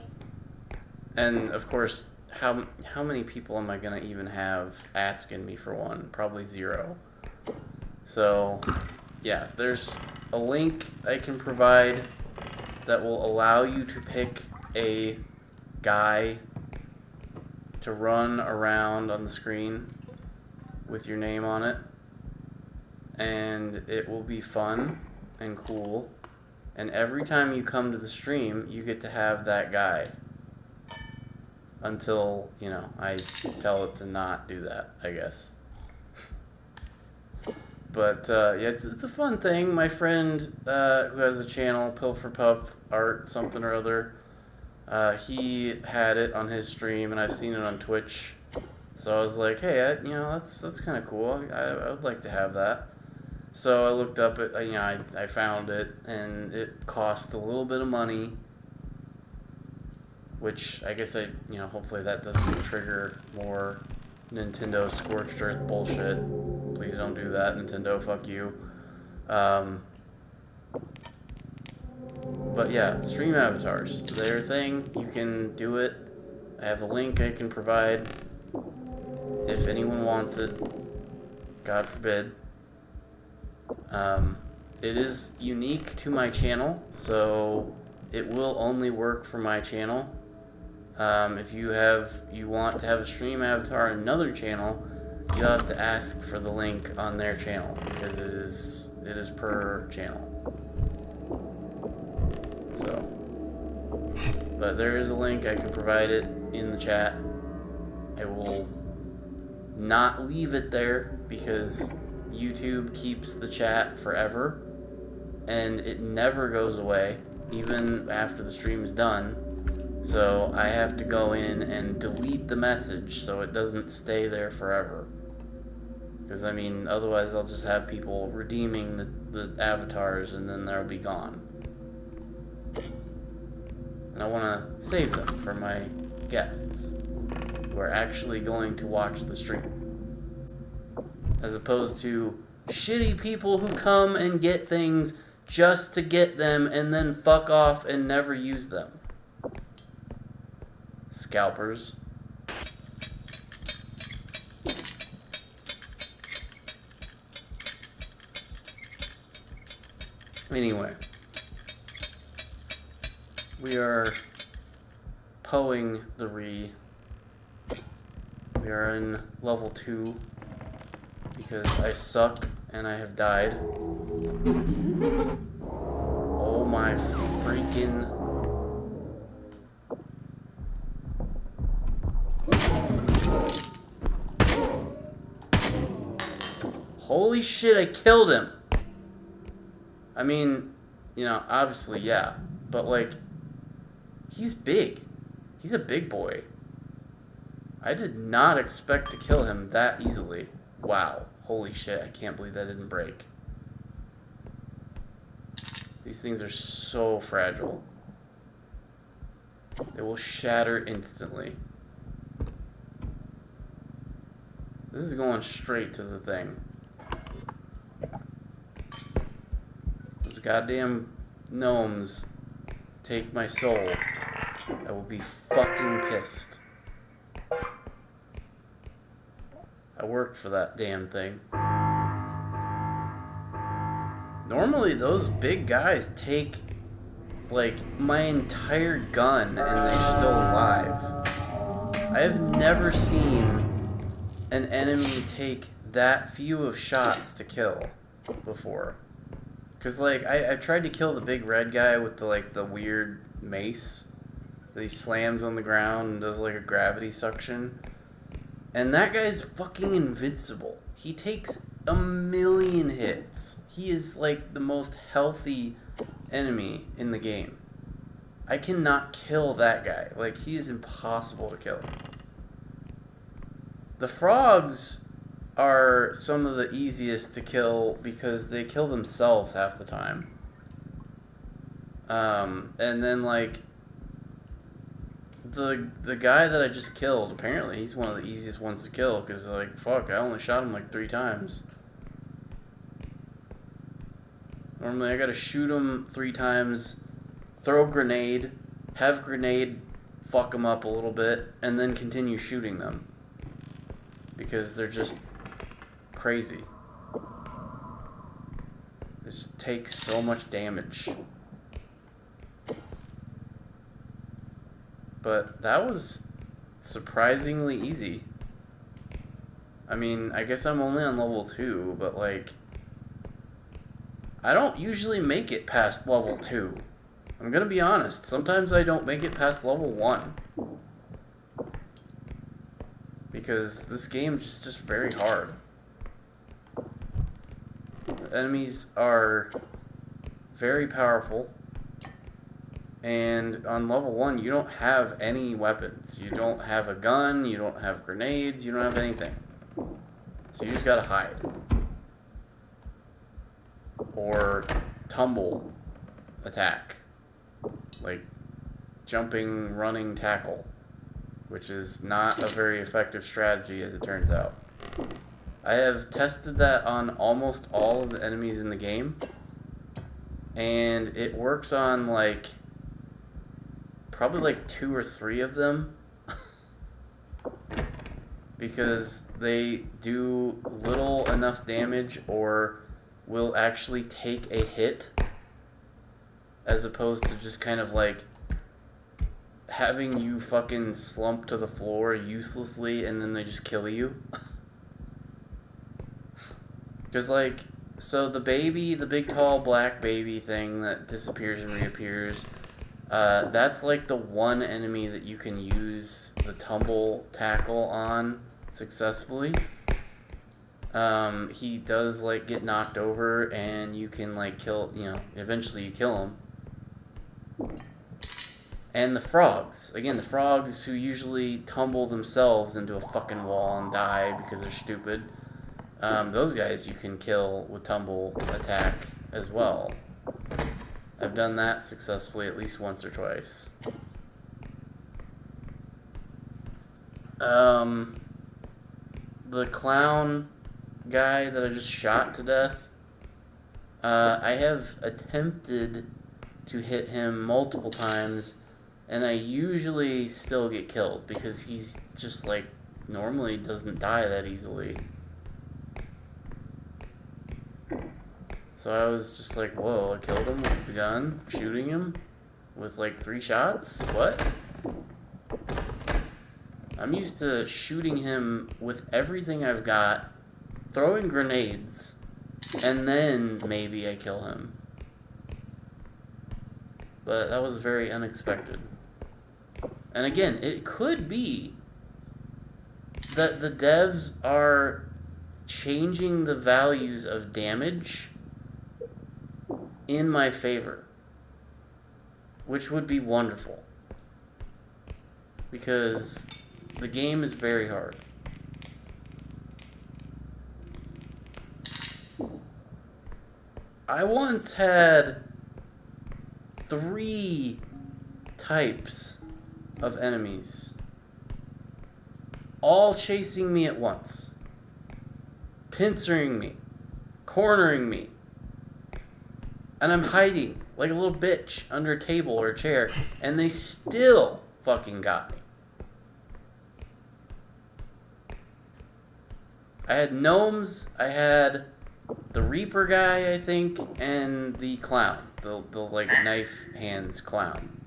and of course, how many people am I gonna even have asking me for one? Probably 0. So, yeah, there's a link I can provide that will allow you to pick a guy to run around on the screen with your name on it, and it will be fun and cool, and every time you come to the stream you get to have that guy until, you know, I tell it to not do that, I guess. But yeah, it's a fun thing. My friend who has a channel, Pilfer Pup Art something or other, he had it on his stream, and I've seen it on Twitch. So I was like, hey, you know, that's kind of cool. I would like to have that. So I looked up it. You know, I found it, and it cost a little bit of money, which I guess you know, hopefully that doesn't trigger more Nintendo scorched earth bullshit. Please don't do that, Nintendo. Fuck you. But yeah, stream avatars. They're a thing. You can do it. I have a link I can provide if anyone wants it. God forbid. It is unique to my channel, so it will only work for my channel. If you want to have a stream avatar on another channel, you have to ask for the link on their channel, because it is per channel. So, but there is a link. I can provide it in the chat. I will not leave it there because YouTube keeps the chat forever, and it never goes away, even after the stream is done. So I have to go in and delete the message so it doesn't stay there forever. Because, I mean, otherwise I'll just have people redeeming the avatars and then they'll be gone. And I want to save them for my guests who are actually going to watch the stream. As opposed to shitty people who come and get things just to get them and then fuck off and never use them. Scalpers. Anyway. We are poeing the Re. We are in level 2 because I suck and I have died. Oh my freaking... Holy shit, I killed him! I mean, you know, obviously, yeah. But, like, he's big. He's a big boy. I did not expect to kill him that easily. Wow. Holy shit, I can't believe that didn't break. These things are so fragile. They will shatter instantly. This is going straight to the thing. Those goddamn gnomes take my soul. I will be fucking pissed. I worked for that damn thing. Normally those big guys take like my entire gun and they're still alive. I have never seen an enemy take that few of shots to kill before. Cause like I tried to kill the big red guy with the weird mace that he slams on the ground and does like a gravity suction. And that guy's fucking invincible. He takes 1,000,000 hits. He is like the most healthy enemy in the game. I cannot kill that guy. Like, he is impossible to kill. The frogs are some of the easiest to kill because they kill themselves half the time. And then like the guy that I just killed, apparently he's one of the easiest ones to kill because like fuck, I only shot him like 3 times. Normally I gotta shoot him 3 times, throw a grenade, have grenade fuck them up a little bit, and then continue shooting them because they're just crazy. They just take so much damage. But that was surprisingly easy. I mean, I guess I'm only on level 2, but like, I don't usually make it past level 2. I'm gonna be honest, sometimes I don't make it past level 1. Because this game is just very hard. The enemies are very powerful. And on level 1, you don't have any weapons. You don't have a gun, you don't have grenades, you don't have anything. So you just gotta hide. Or tumble attack. Like jumping, running, tackle. Which is not a very effective strategy as it turns out. I have tested that on almost all of the enemies in the game. And it works on like probably like 2 or 3 of them because they do little enough damage or will actually take a hit as opposed to just kind of like having you fucking slump to the floor uselessly and then they just kill you. Because like, so the baby, the big tall black baby thing that disappears and reappears, that's like the one enemy that you can use the tumble tackle on successfully. He does like get knocked over and you can like kill, you know, eventually you kill him. And the frogs, again, the frogs who usually tumble themselves into a fucking wall and die because they're stupid, those guys you can kill with tumble attack as well. I've done that successfully at least once or twice. The clown guy that I just shot to death, I have attempted to hit him multiple times, and I usually still get killed because he's just like normally doesn't die that easily. So I was just like, whoa, I killed him with the gun, shooting him with like 3 shots? What? I'm used to shooting him with everything I've got, throwing grenades, and then maybe I kill him. But that was very unexpected. And again, it could be that the devs are changing the values of damage in my favor, which would be wonderful, because the game is very hard. I once had 3 types of enemies all chasing me at once, pincering me, cornering me, and I'm hiding like a little bitch under a table or a chair, and they still fucking got me. I had gnomes, I had the Reaper guy, I think, and the clown, the like knife hands clown.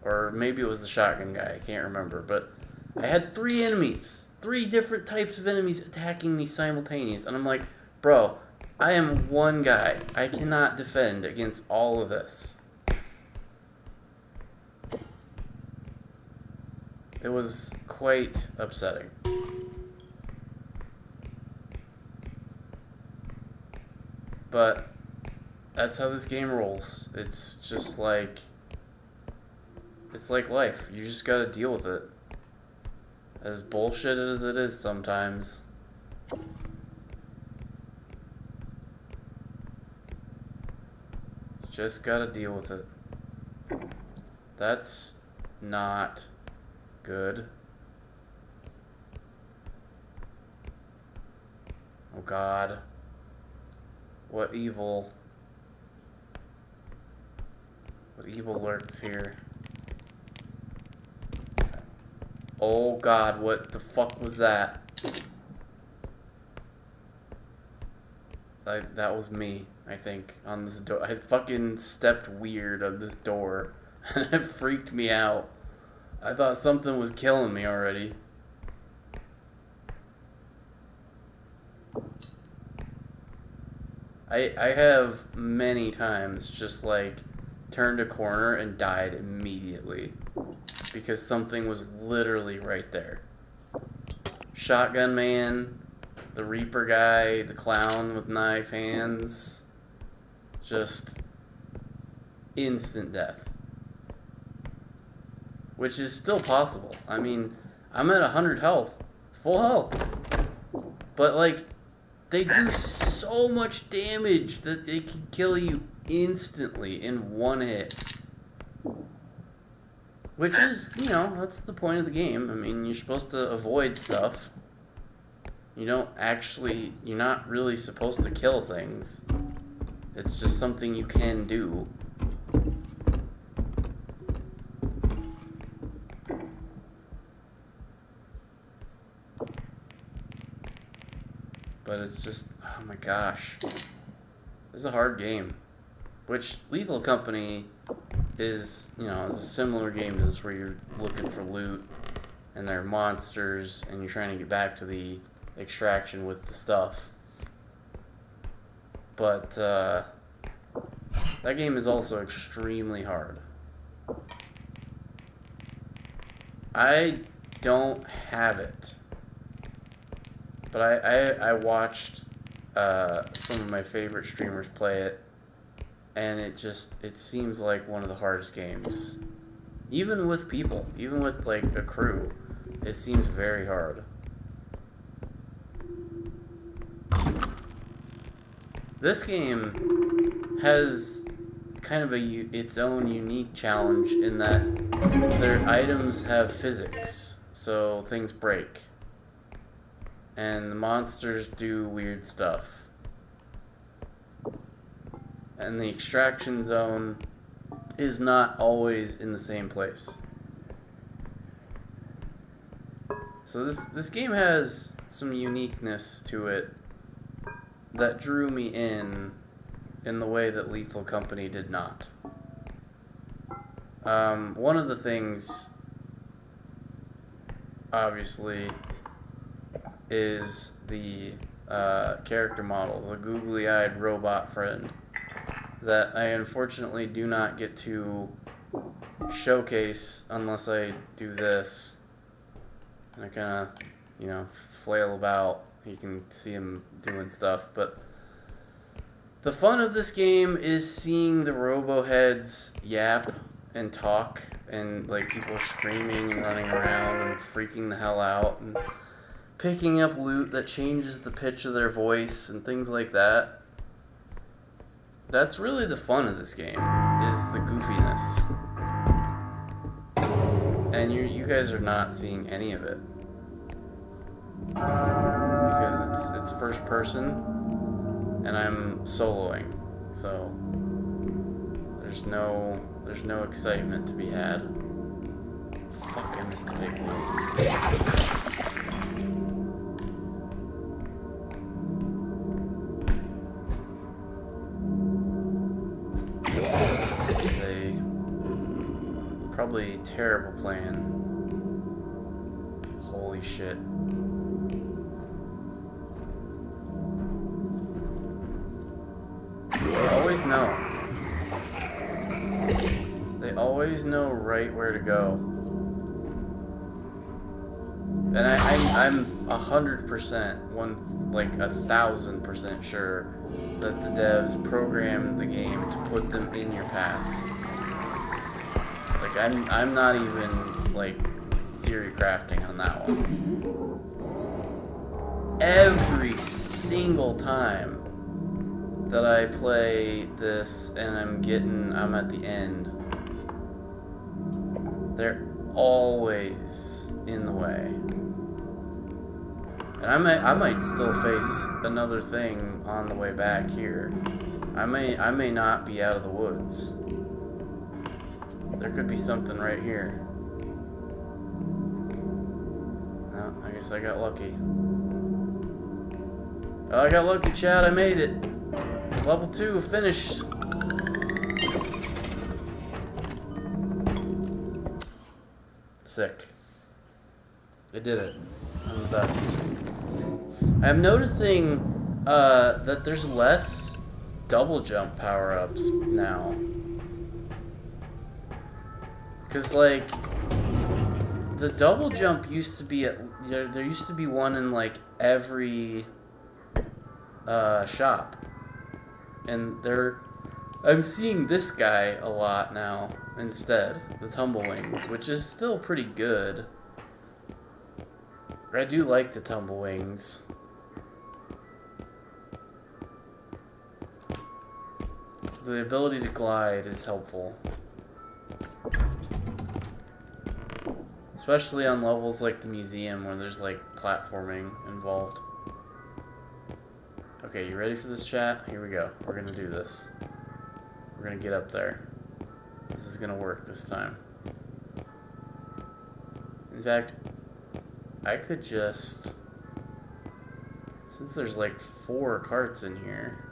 Or maybe it was the shotgun guy, I can't remember, but I had 3 enemies, 3 different types of enemies attacking me simultaneously, and I'm like, bro, I am one guy. I cannot defend against all of this. It was quite upsetting. But that's how this game rolls. It's just like... It's like life. You just gotta deal with it. As bullshit as it is sometimes. Just gotta deal with it. That's not good. Oh God. What evil lurks here? Oh God, what the fuck was that? That was me, I think, on this door. I fucking stepped weird on this door, and it freaked me out. I thought something was killing me already. I have many times just like turned a corner and died immediately because something was literally right there. Shotgun man, the Reaper guy, the clown with knife hands, just instant death. Which is still possible. I mean, I'm at 100 health, full health, but like, they do so much damage that they can kill you instantly in one hit. Which is, you know, that's the point of the game. I mean, you're supposed to avoid stuff. You're not really supposed to kill things. It's just something you can do. But it's just, oh my gosh. This is a hard game. Which, Lethal Company is, you know, it's a similar game to this where you're looking for loot and there are monsters and you're trying to get back to the extraction with the stuff. But, that game is also extremely hard. I don't have it. But I watched some of my favorite streamers play it, and it seems like one of the hardest games. Even with people, even with like a crew, it seems very hard. This game has kind of its own unique challenge in that their items have physics, so things break. And the monsters do weird stuff. And the extraction zone is not always in the same place. So this game has some uniqueness to it that drew me in in the way that Lethal Company did not. One of the things, obviously, is the character model, the googly-eyed robot friend, that I unfortunately do not get to showcase unless I do this. And I kind of, you know, flail about. You can see him doing stuff, but the fun of this game is seeing the robo-heads yap and talk, and like people screaming and running around and freaking the hell out, and picking up loot that changes the pitch of their voice and things like that. That's really the fun of this game, is the goofiness. And you guys are not seeing any of it. Because it's first person, and I'm soloing, so there's no excitement to be had. Fuck, I missed a big one. Probably terrible plan. Holy shit. They always know. They always know right where to go. And I'm 100%, 1,000% sure that the devs programmed the game to put them in your path. Like, I'm not even, like, theory crafting on that one. Every single time that I play this and I'm at the end, they're always in the way. And I might still face another thing on the way back here. I may not be out of the woods. There could be something right here. Oh, I guess I got lucky. Oh, I got lucky, Chad. I made it. Level 2 finished. Sick. I did it. I'm the best. I'm noticing that there's less double jump power-ups now. Because, like, the double jump used to be there used to be one in, like, every shop. And I'm seeing this guy a lot now instead, the Tumblewings, which is still pretty good. I do like the Tumblewings. The ability to glide is helpful. Especially on levels like the museum where there's like platforming involved. Okay, you ready for this, chat? Here we go. We're gonna do this. We're gonna get up there. This is gonna work this time. In fact, I could just... Since there's like 4 carts in here...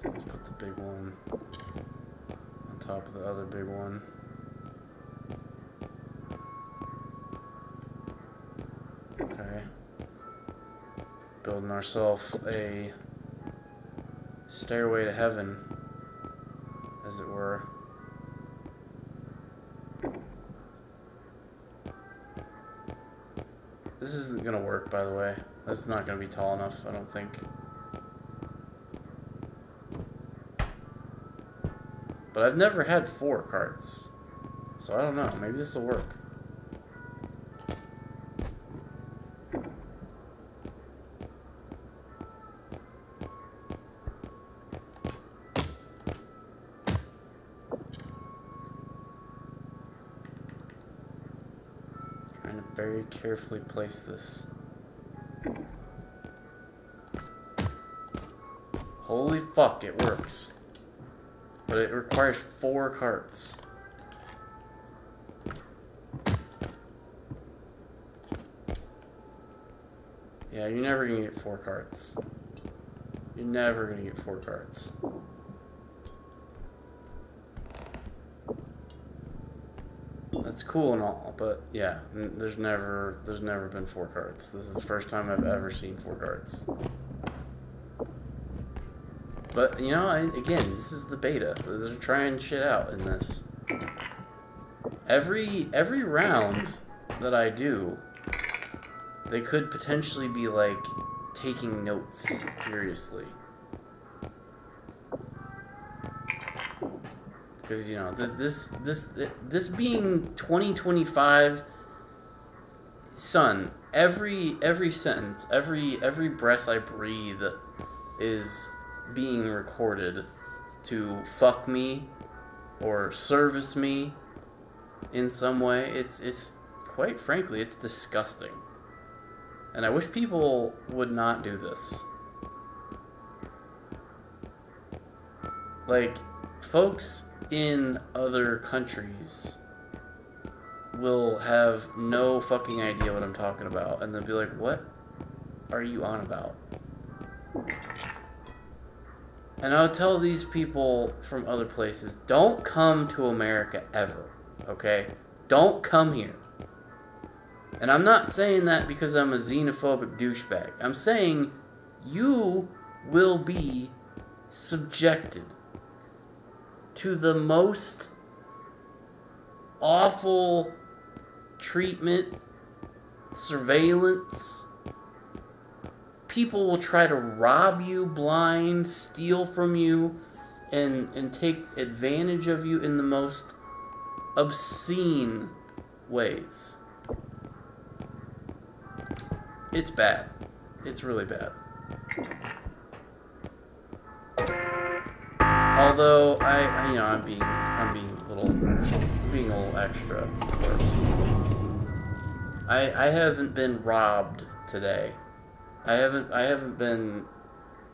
Let's put the big one on top of the other big one. Okay. Building ourselves a stairway to heaven, as it were. This isn't gonna work, by the way. That's not gonna be tall enough, I don't think. But I've never had 4 carts, so I don't know. Maybe this will work. Trying to very carefully place this. Holy fuck, it works. But it requires 4 carts. Yeah, you're never gonna get 4 cards. You're never gonna get 4 cards. That's cool and all, but yeah, there's never been 4 cards. This is the first time I've ever seen 4 cards. But you know, again, this is the beta. They're trying shit out in this. Every round that I do, they could potentially be like taking notes furiously. Because, you know, this being 2025, son, every sentence, every breath I breathe is being recorded to fuck me or service me in some way. It's quite frankly, it's disgusting. And I wish people would not do this. Like, folks in other countries will have no fucking idea what I'm talking about, and they'll be like, what are you on about? And I'll tell these people from other places, don't come to America ever, okay? Don't come here. And I'm not saying that because I'm a xenophobic douchebag. I'm saying you will be subjected to the most awful treatment, surveillance. People will try to rob you blind, steal from you, and take advantage of you in the most obscene ways. It's bad. It's really bad. Although I'm being a little extra, of course. I haven't been robbed today. I haven't been,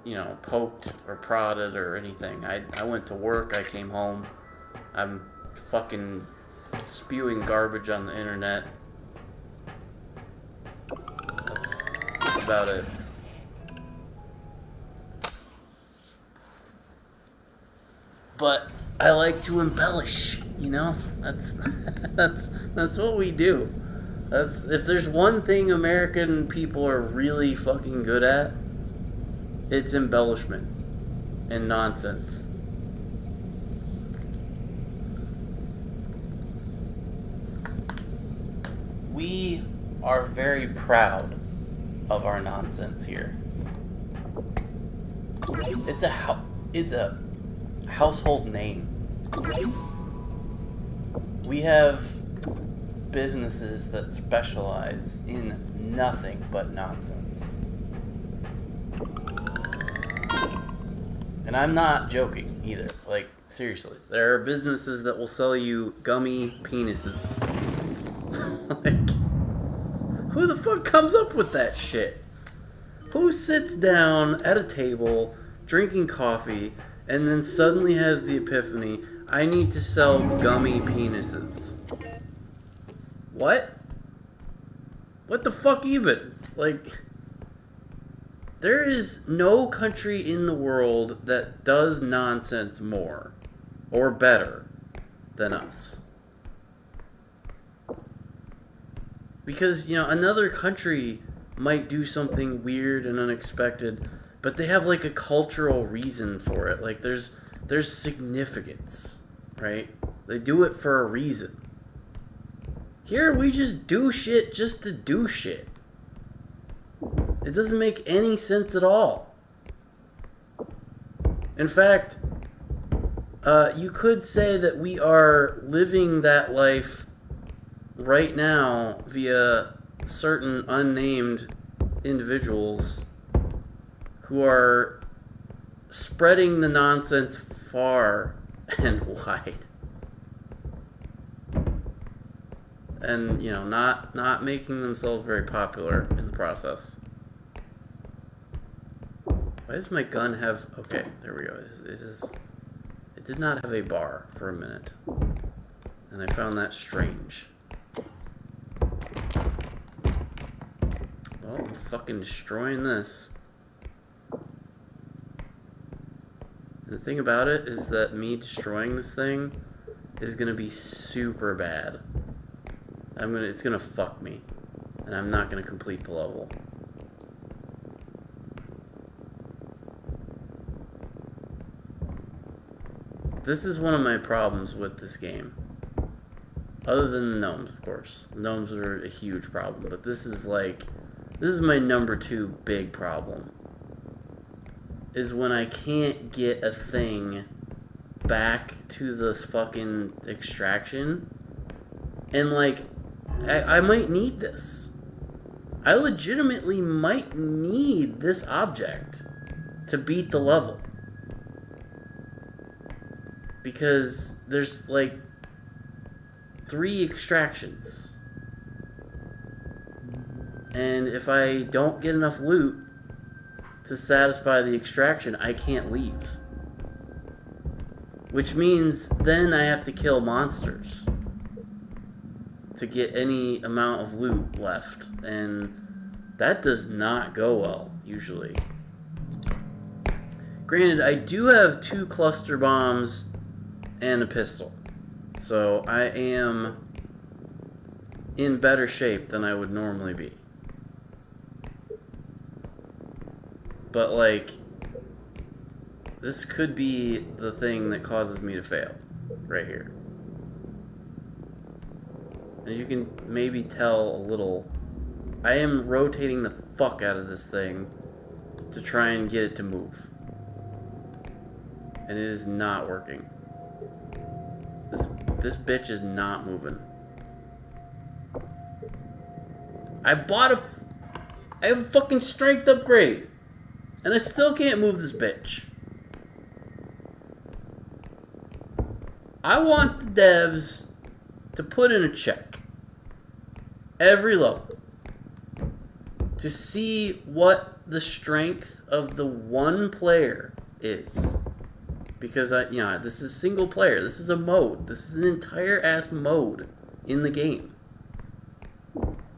you know, poked or prodded or anything. I went to work. I came home. I'm fucking spewing garbage on the internet. That's about it. But I like to embellish, you know? That's what we do. If there's one thing American people are really fucking good at, it's embellishment and nonsense. We are very proud of our nonsense here. It's a household name. We have businesses that specialize in nothing but nonsense. And I'm not joking either. Like, seriously. There are businesses that will sell you gummy penises. Like, who the fuck comes up with that shit? Who sits down at a table drinking coffee and then suddenly has the epiphany, I need to sell gummy penises? What? What the fuck even? Like, there is no country in the world that does nonsense more or better than us. Because, you know, another country might do something weird and unexpected, but they have like a cultural reason for it. Like there's significance, right? They do it for a reason. Here we just do shit just to do shit. It doesn't make any sense at all. In fact, you could say that we are living that life right now via certain unnamed individuals who are spreading the nonsense far and wide. And, you know, not making themselves very popular in the process. Why does my gun have... Okay, there we go. It did not have a bar for a minute. And I found that strange. Oh, I'm fucking destroying this. The thing about it is that me destroying this thing is gonna be super bad. It's gonna fuck me. And I'm not gonna complete the level. This is one of my problems with this game. Other than the gnomes, of course. The gnomes are a huge problem, but this is my number 2 big problem. Is when I can't get a thing back to this fucking extraction. And like, I might need this. I legitimately might need this object to beat the level. Because there's like 3 extractions. And if I don't get enough loot to satisfy the extraction, I can't leave. Which means then I have to kill monsters to get any amount of loot left. And that does not go well, usually. Granted, I do have 2 cluster bombs and a pistol. So I am in better shape than I would normally be. But like, this could be the thing that causes me to fail. Right here. As you can maybe tell a little, I am rotating the fuck out of this thing to try and get it to move. And it is not working. This bitch is not moving. I have a fucking strength upgrade. And I still can't move this bitch. I want the devs to put in a check every level to see what the strength of the one player is. Because this is single player. This is a mode. This is an entire ass mode in the game.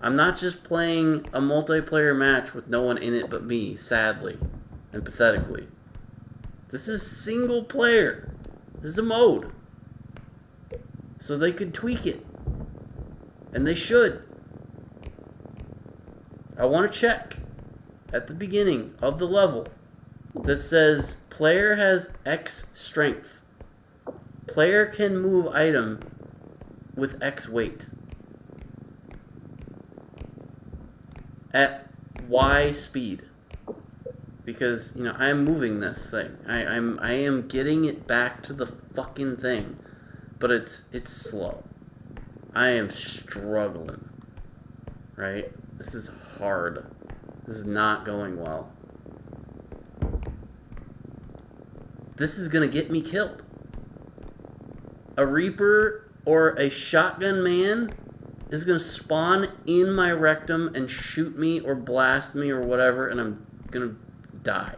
I'm not just playing a multiplayer match with no one in it but me, sadly and pathetically. This is single player. This is a mode. So they could tweak it. And they should. I want to check at the beginning of the level that says player has X strength. Player can move item with X weight. At Y speed. Because, I am moving this thing. I am getting it back to the fucking thing. But it's slow. I am struggling. Right? This is hard. This is not going well. This is gonna get me killed. A Reaper or a shotgun man is gonna spawn in my rectum and shoot me or blast me or whatever, and I'm gonna die.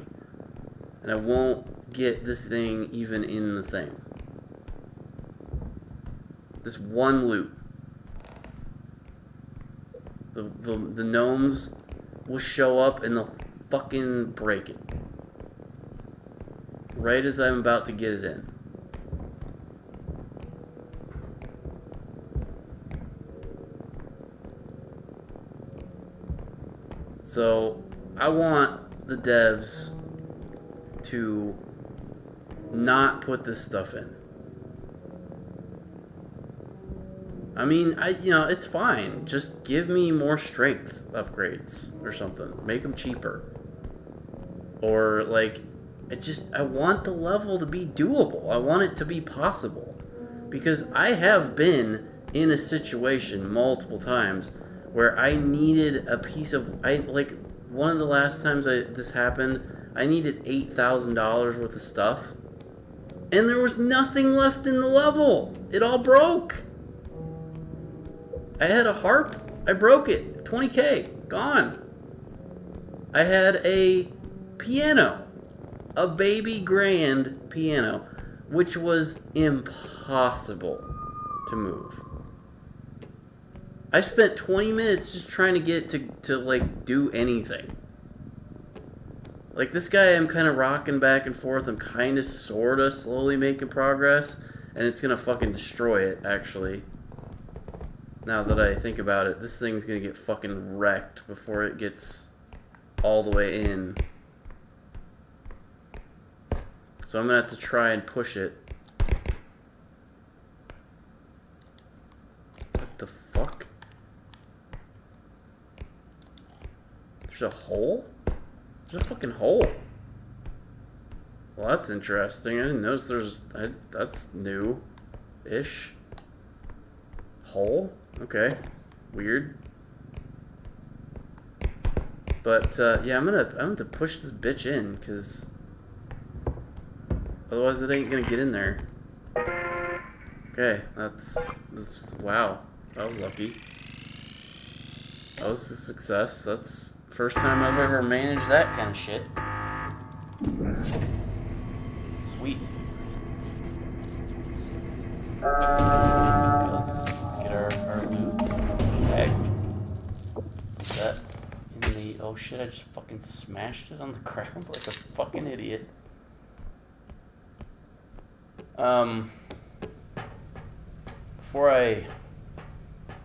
And I won't get this thing even in the thing. This one loot. The gnomes will show up and they'll fucking break it. Right as I'm about to get it in. So, I want the devs to not put this stuff in. I mean, it's fine. Just give me more strength upgrades or something. Make them cheaper. Or, like, I want the level to be doable. I want it to be possible. Because I have been in a situation multiple times where I needed a piece of... one of the last times this happened, I needed $8,000 worth of stuff. And there was nothing left in the level. It all broke. I had a harp. I broke it. $20K. Gone. I had a piano. A baby grand piano. Which was impossible to move. I spent 20 minutes just trying to get to like, do anything. Like, this guy, I'm kind of rocking back and forth. I'm kind of, sort of, slowly making progress. And it's going to fucking destroy it, actually. Now that I think about it, this thing's going to get fucking wrecked before it gets all the way in. So I'm going to have to try and push it. What the fuck? There's a hole? There's a fucking hole. Well, that's interesting. I didn't notice there's... that's new-ish. Hole? Okay. Weird. But, yeah, I'm gonna push this bitch in, because... otherwise it ain't gonna get in there. Okay, that's... wow. That was lucky. That was a success. That's the first time I've ever managed that kind of shit. Sweet. Okay, let's get our loot bag. Put that in the... oh shit, I just fucking smashed it on the ground like a fucking idiot. Before I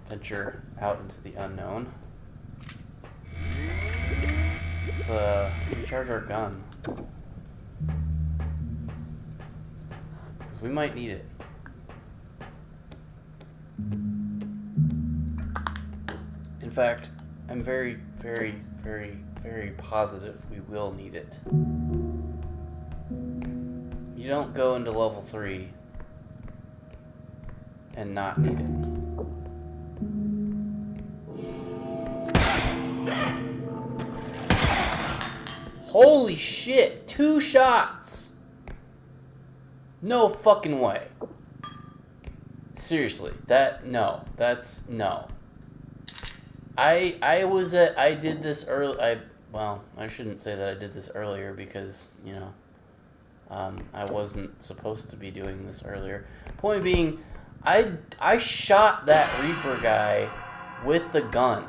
venture out into the unknown, let's recharge our gun. We might need it. In fact, I'm very, very, very, very positive we will need it. You don't go into level 3 and not need it. Holy shit! 2 shots! No fucking way. Seriously, no. That's, no. I did this early, well, I shouldn't say that I did this earlier because, you know, I wasn't supposed to be doing this earlier. Point being, I shot that Reaper guy with the gun.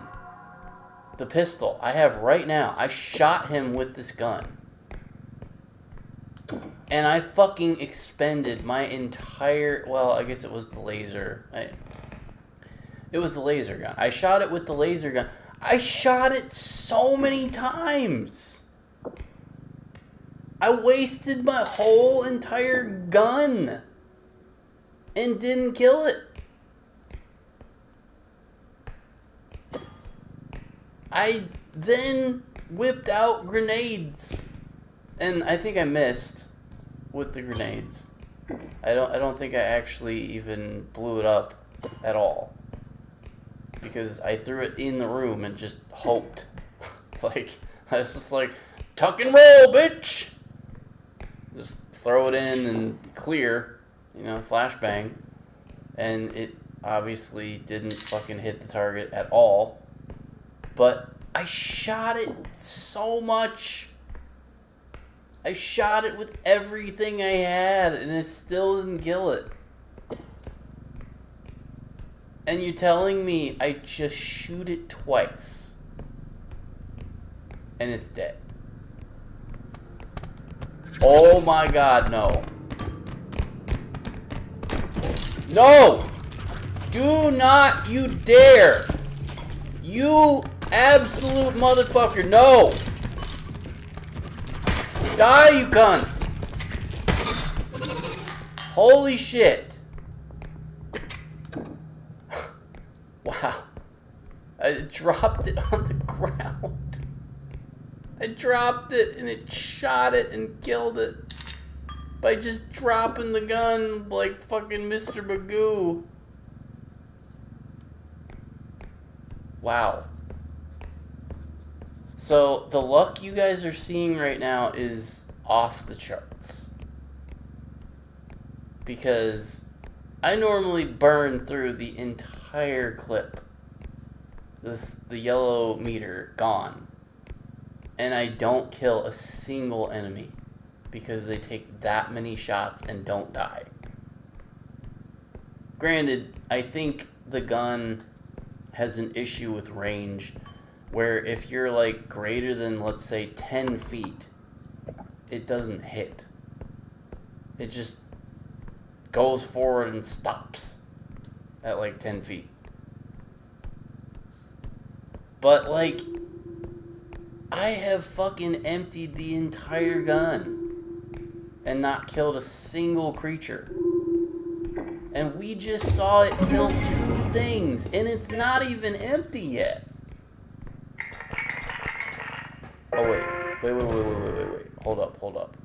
The pistol I have right now. I shot him with this gun. And I fucking expended my entire... well, I guess it was the laser. It was the laser gun. I shot it with the laser gun. I shot it so many times. I wasted my whole entire gun. And didn't kill it. I then whipped out grenades. And I think I missed with the grenades. I don't think I actually even blew it up at all. Because I threw it in the room and just hoped. Like, I was just like, tuck and roll, bitch! Just throw it in and clear, you know, flashbang. And it obviously didn't fucking hit the target at all. But I shot it so much. I shot it with everything I had, and it still didn't kill it. And you're telling me I just shoot it twice, and it's dead. Oh my god, no. No! Do not you dare! You absolute motherfucker, no! Die, you cunt! Holy shit. Wow. I dropped it on the ground. I dropped it and it shot it and killed it. By just dropping the gun like fucking Mr. Magoo. Wow. So, the luck you guys are seeing right now is off the charts. Because I normally burn through the entire clip. The yellow meter, gone. And I don't kill a single enemy. Because they take that many shots and don't die. Granted, I think the gun has an issue with range where if you're like greater than, let's say, 10 feet, it doesn't hit. It just goes forward and stops at like 10 feet. But like, I have fucking emptied the entire gun and not killed a single creature. And we just saw it kill 2 things, and it's not even empty yet. Oh, wait. Wait. Hold up.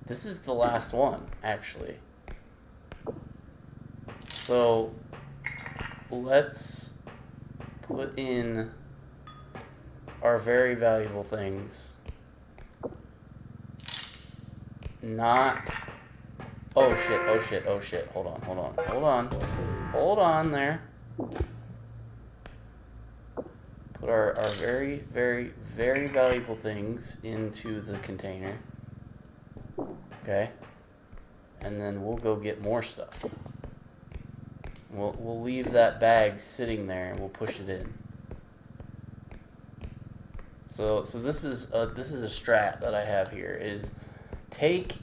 This is the last one, actually. So, let's put in our very valuable things. Not... Oh shit. Hold on there. Put our very, very, very valuable things into the container. Okay? And then we'll go get more stuff. We'll leave that bag sitting there and we'll push it in. So this is a strat that I have here, is take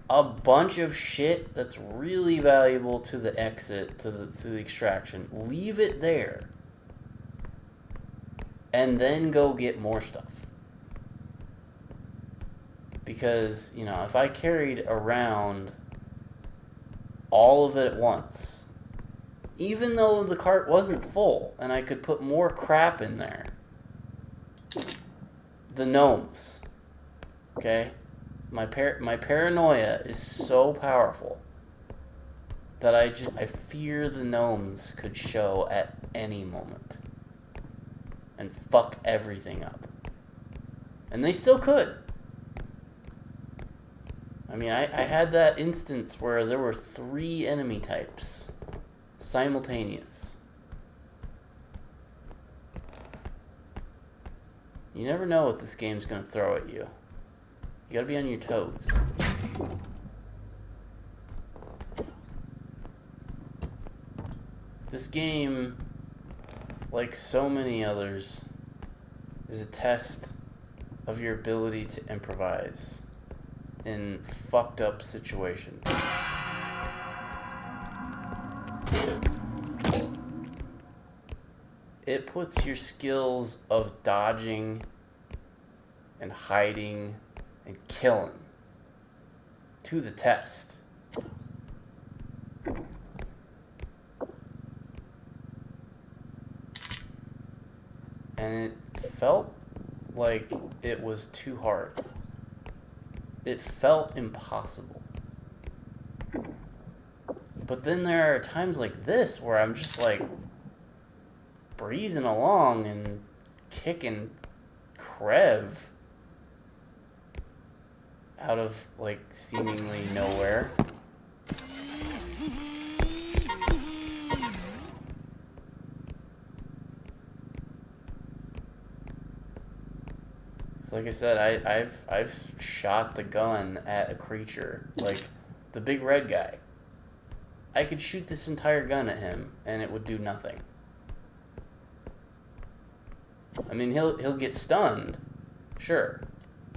a bunch of shit that's really valuable to the exit, to the extraction, leave it there, and then go get more stuff. Because, you know, if I carried around all of it at once, even though the cart wasn't full and I could put more crap in there, the gnomes, okay? My paranoia is so powerful that I fear the gnomes could show at any moment and fuck everything up. And they still could. I mean, I had that instance where there were 3 enemy types simultaneous. You never know what this game's gonna throw at you. You gotta be on your toes. This game, like so many others, is a test of your ability to improvise in fucked up situations. It puts your skills of dodging and hiding and killing to the test. And it felt like it was too hard. It felt impossible. But then there are times like this where I'm just like breezing along and kicking Krev out of like seemingly nowhere. So like I said, I've shot the gun at a creature, like the big red guy. I could shoot this entire gun at him and it would do nothing. I mean, he'll get stunned, sure,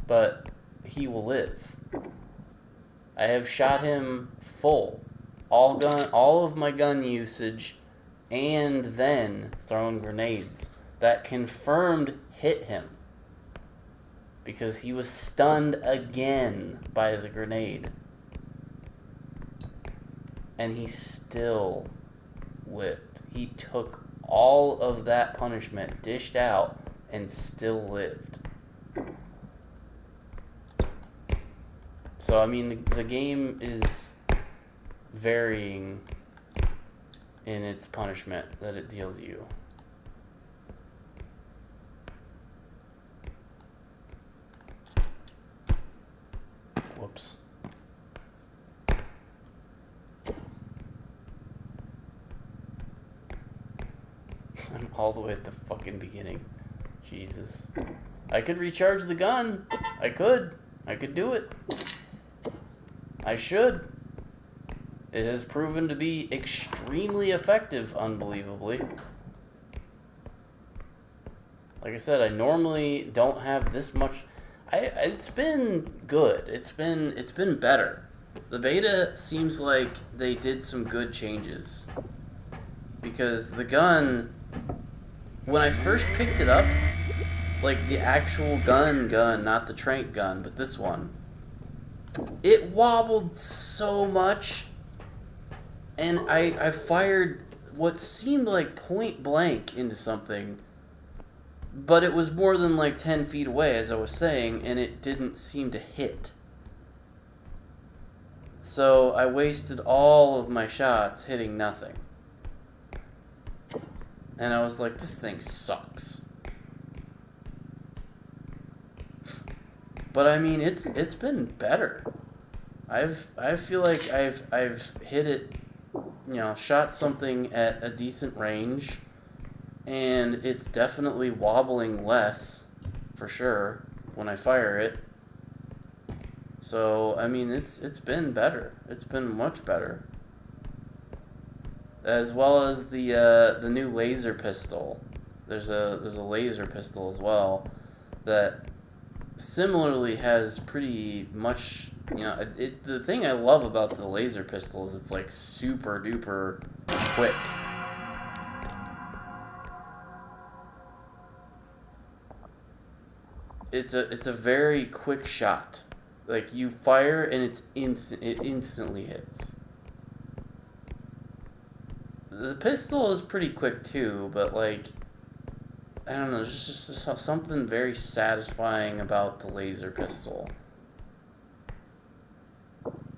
but he will live. I have shot him full, all of my gun usage, and then thrown grenades that confirmed hit him because he was stunned again by the grenade, and he still lived. He took all of that punishment, dished out, and still lived. So, I mean, the game is varying in its punishment that it deals you. Whoops. I'm all the way at the fucking beginning. Jesus. I could recharge the gun. I could do it. I should. It has proven to be extremely effective, unbelievably. Like I said, I normally don't have this much. It's been good. It's been better. The beta seems like they did some good changes. Because the gun, when I first picked it up, like the actual gun, not the trank gun, but this one, it wobbled so much, and I fired what seemed like point blank into something, but it was more than like 10 feet away, as I was saying, and it didn't seem to hit. So I wasted all of my shots hitting nothing. And I was like, this thing sucks. But I mean, it's been better. I feel like I've hit it, you know, shot something at a decent range, and it's definitely wobbling less, for sure, when I fire it. So I mean, it's been better. It's been much better. As well as the new laser pistol. There's a laser pistol as well that similarly has pretty much, you know, the thing I love about the laser pistol is it's like super duper quick. It's a very quick shot. Like, you fire and it instantly hits. The pistol is pretty quick too, but like, I don't know, there's just something very satisfying about the laser pistol.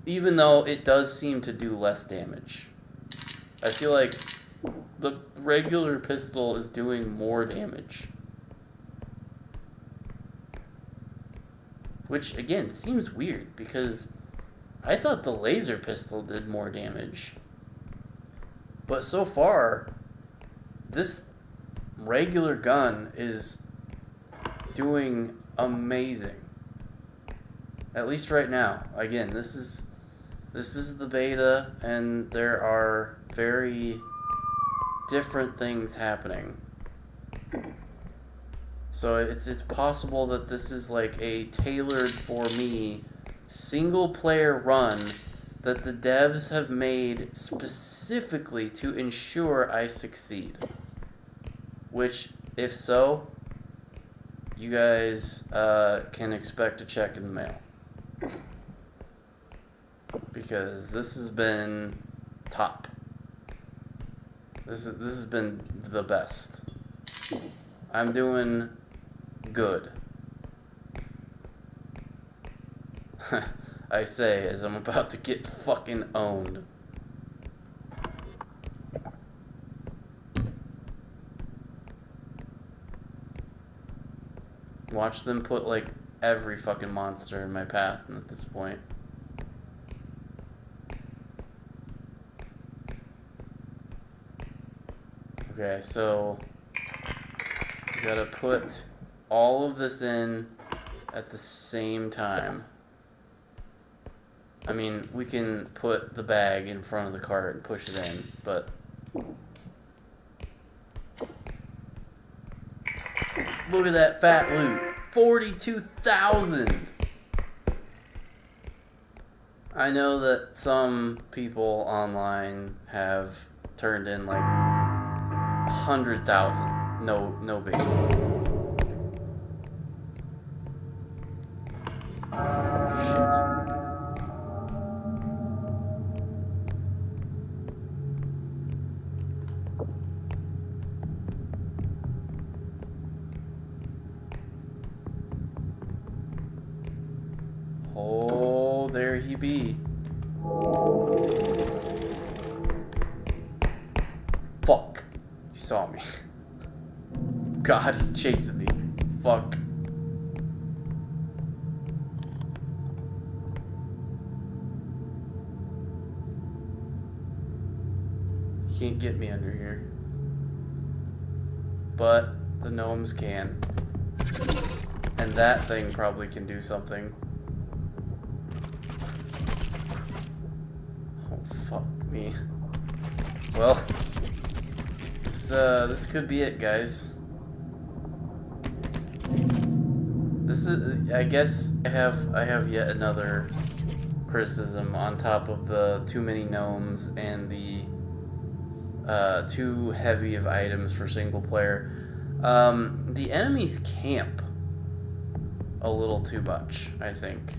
Even though it does seem to do less damage. I feel like the regular pistol is doing more damage. Which, again, seems weird, because I thought the laser pistol did more damage. But so far, this regular gun is doing amazing. At least right now. Again, this is the beta, and there are very different things happening. So it's possible that this is like a tailored for me single player run that the devs have made specifically to ensure I succeed. Which, if so, you guys can expect a check in the mail. Because this has been top. This has been the best. I'm doing good. I say as I'm about to get fucking owned. Watch them put like every fucking monster in my path at this point. Okay, so you gotta put all of this in at the same time. I mean, we can put the bag in front of the cart and push it in, but look at that fat loot. 42,000! I know that some people online have turned in like 100,000. No big deal. Oh, there he be. Fuck. He saw me. God, he's chasing me. Fuck. He can't get me under here. But the gnomes can. And that thing probably can do something. Fuck me. Well, this could be it, guys. This is, I guess I have yet another criticism on top of the too many gnomes and the too heavy of items for single player. The enemies camp a little too much, I think.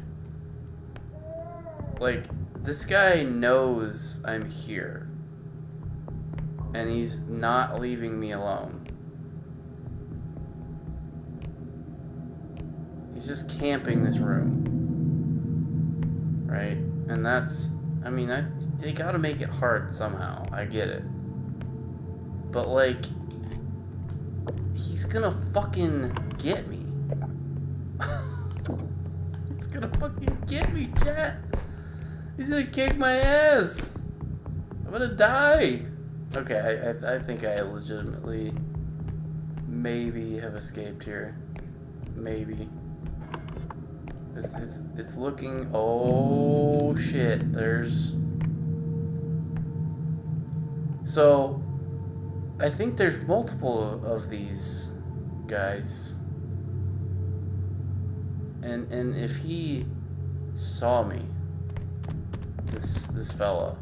Like, this guy knows I'm here, and he's not leaving me alone. He's just camping this room, right? And that's, I mean, they gotta make it hard somehow. I get it. But, like, he's gonna fucking get me. He's gonna fucking get me, chat. He's gonna kick my ass. I'm gonna die. Okay, I think I legitimately maybe have escaped here. Maybe. It's looking... Oh, shit. There's... So, I think there's multiple of these guys. And if he saw me, this fella,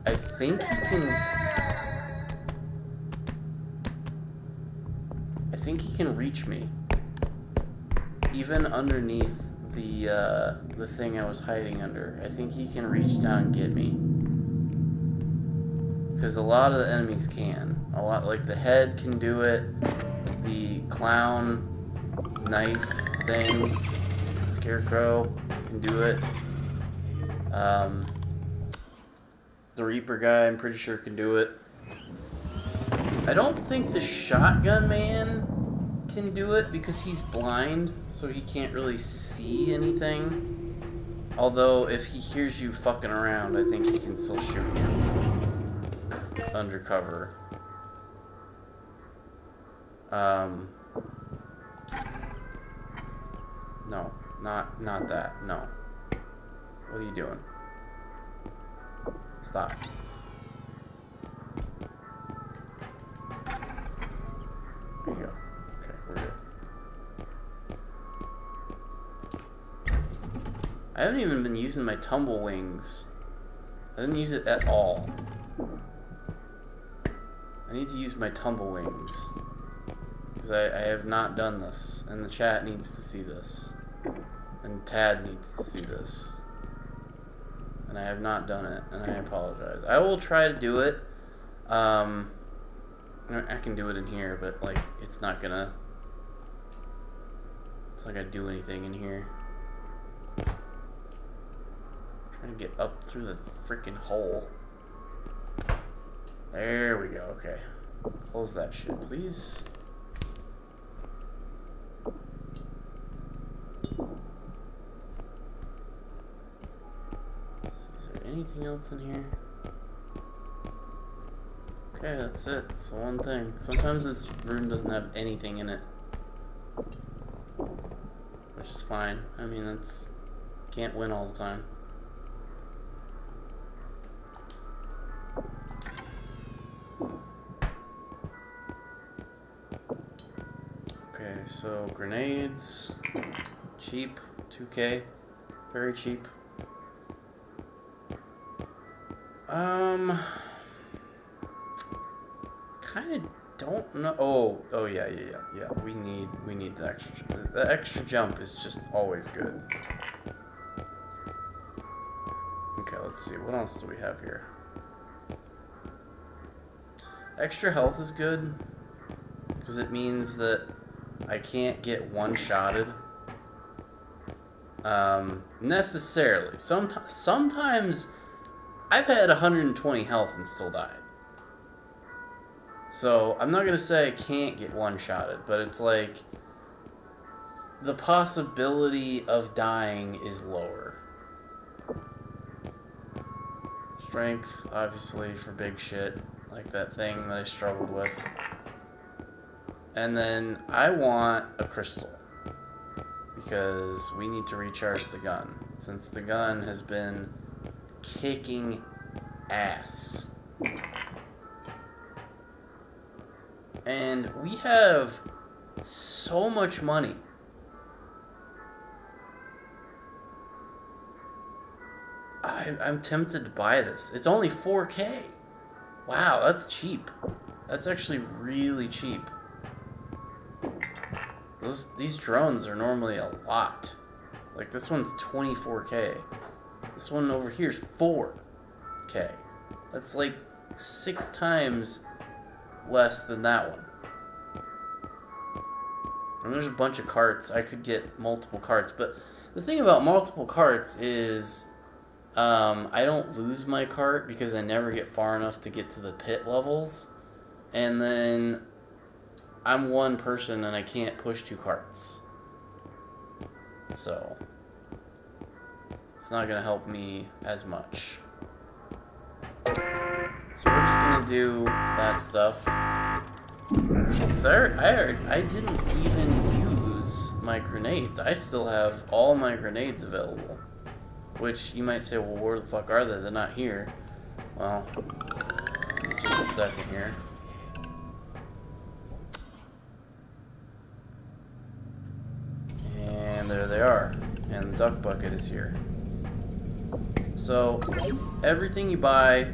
I think he can reach me. Even underneath the thing I was hiding under. I think he can reach down and get me. Because a lot of the enemies can. A lot, like the head can do it. The clown knife thing, scarecrow can do it. The Reaper guy, I'm pretty sure can do it. I don't think the shotgun man can do it because he's blind, so he can't really see anything. Although if he hears you fucking around, I think he can still shoot you undercover. No, not that. No. What are you doing? Stop. There you go. Okay, we're good. I haven't even been using my tumble wings. I didn't use it at all. I need to use my tumble wings. Because I have not done this. And the chat needs to see this. And Tad needs to see this. And I have not done it. And I apologize. I will try to do it. I can do it in here, but like it's not gonna do anything in here. Trying to get up through the freaking hole. There we go. Okay, close that shit, please. Is there anything else in here? Okay, that's it. It's the one thing. Sometimes this room doesn't have anything in it. Which is fine. I mean, that's... Can't win all the time. Okay, so grenades. Cheap. 2K. Very cheap. Kind of don't know. Oh yeah. We need the extra. The extra jump is just always good. Okay, let's see. What else do we have here? Extra health is good because it means that I can't get one-shotted. Necessarily. Sometimes I've had 120 health and still died. So, I'm not going to say I can't get one-shotted, but it's like, the possibility of dying is lower. Strength, obviously, for big shit, like that thing that I struggled with. And then, I want a crystal, because we need to recharge the gun, since the gun has been kicking ass. And we have so much money I'm tempted to buy this. It's only 4K. Wow, that's cheap. That's actually really cheap. These drones are normally a lot. Like, this one's 24K. This one over here is 4K. That's like 6 times less than that one. And there's a bunch of carts. I could get multiple carts, but the thing about multiple carts is I don't lose my cart because I never get far enough to get to the pit levels. And then I'm one person and I can't push 2 carts. So it's not going to help me as much. So we're just going to do that stuff. Because I didn't even use my grenades. I still have all my grenades available. Which you might say, well, where the fuck are they? They're not here. Well, just a second here. And there they are. And the duck bucket is here. So, everything you buy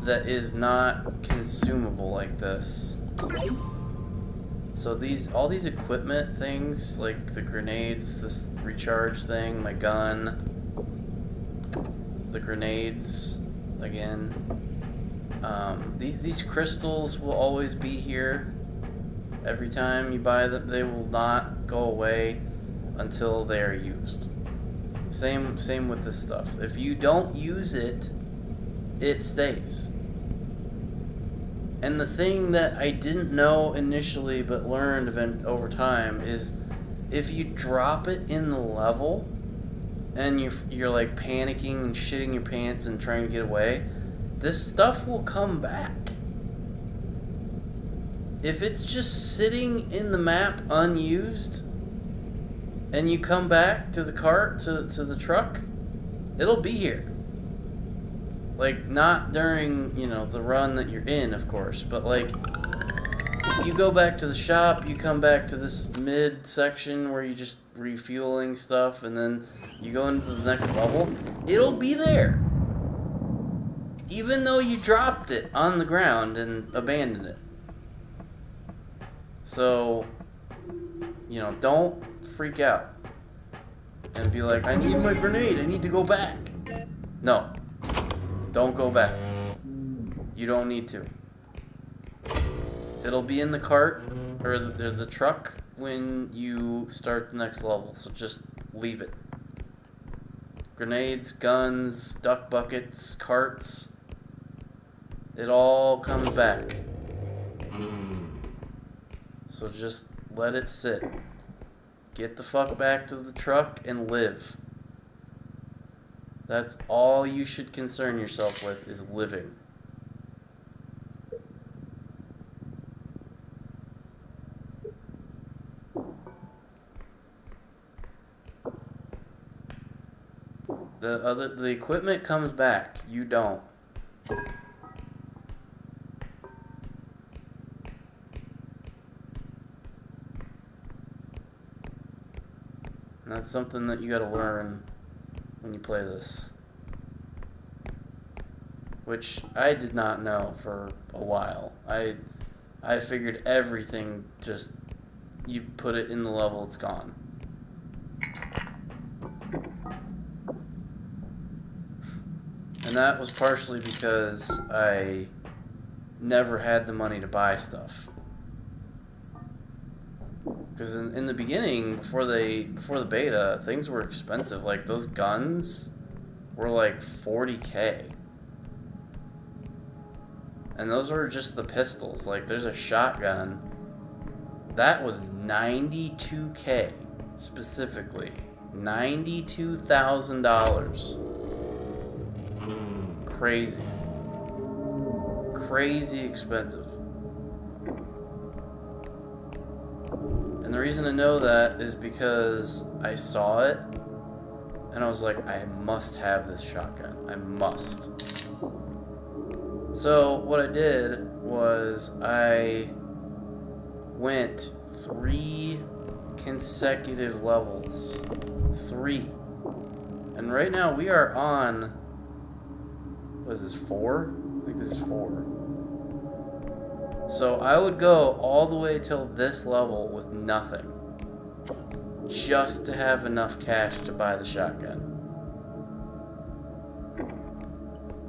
that is not consumable like this. So all these equipment things, like the grenades, this recharge thing, my gun, the grenades, again. These crystals will always be here. Every time you buy them, they will not go away until they are used. Same with this stuff. If you don't use it, it stays. And the thing that I didn't know initially but learned over time is if you drop it in the level and you're like panicking and shitting your pants and trying to get away, this stuff will come back. If it's just sitting in the map unused and you come back to the cart, to the truck, it'll be here. Like, not during, the run that you're in, of course, but like, you go back to the shop, you come back to this mid section where you're just refueling stuff, and then you go into the next level, it'll be there. Even though you dropped it on the ground and abandoned it. So, don't freak out. And be like, I need my grenade, I need to go back. No. Don't go back. You don't need to. It'll be in the cart or the truck when you start the next level, so just leave it. Grenades, guns, duck buckets, carts. It all comes back. So just let it sit. Get the fuck back to the truck and live. That's all you should concern yourself with, is living. The equipment comes back. You don't. And that's something that you gotta learn when you play this. Which I did not know for a while. I figured everything just, you put it in the level, it's gone. And that was partially because I never had the money to buy stuff. Because in the beginning, before the beta, things were expensive. Like, those guns were like 40K. And those were just the pistols. Like, there's a shotgun. That was 92K, specifically. $92,000. Crazy. Crazy expensive. And the reason I know that is because I saw it, and I was like, I must have this shotgun. I must. So what I did was I went 3 consecutive levels. 3. And right now we are on... What is this, 4? I think this is 4. So I would go all the way till this level with nothing. Just to have enough cash to buy the shotgun.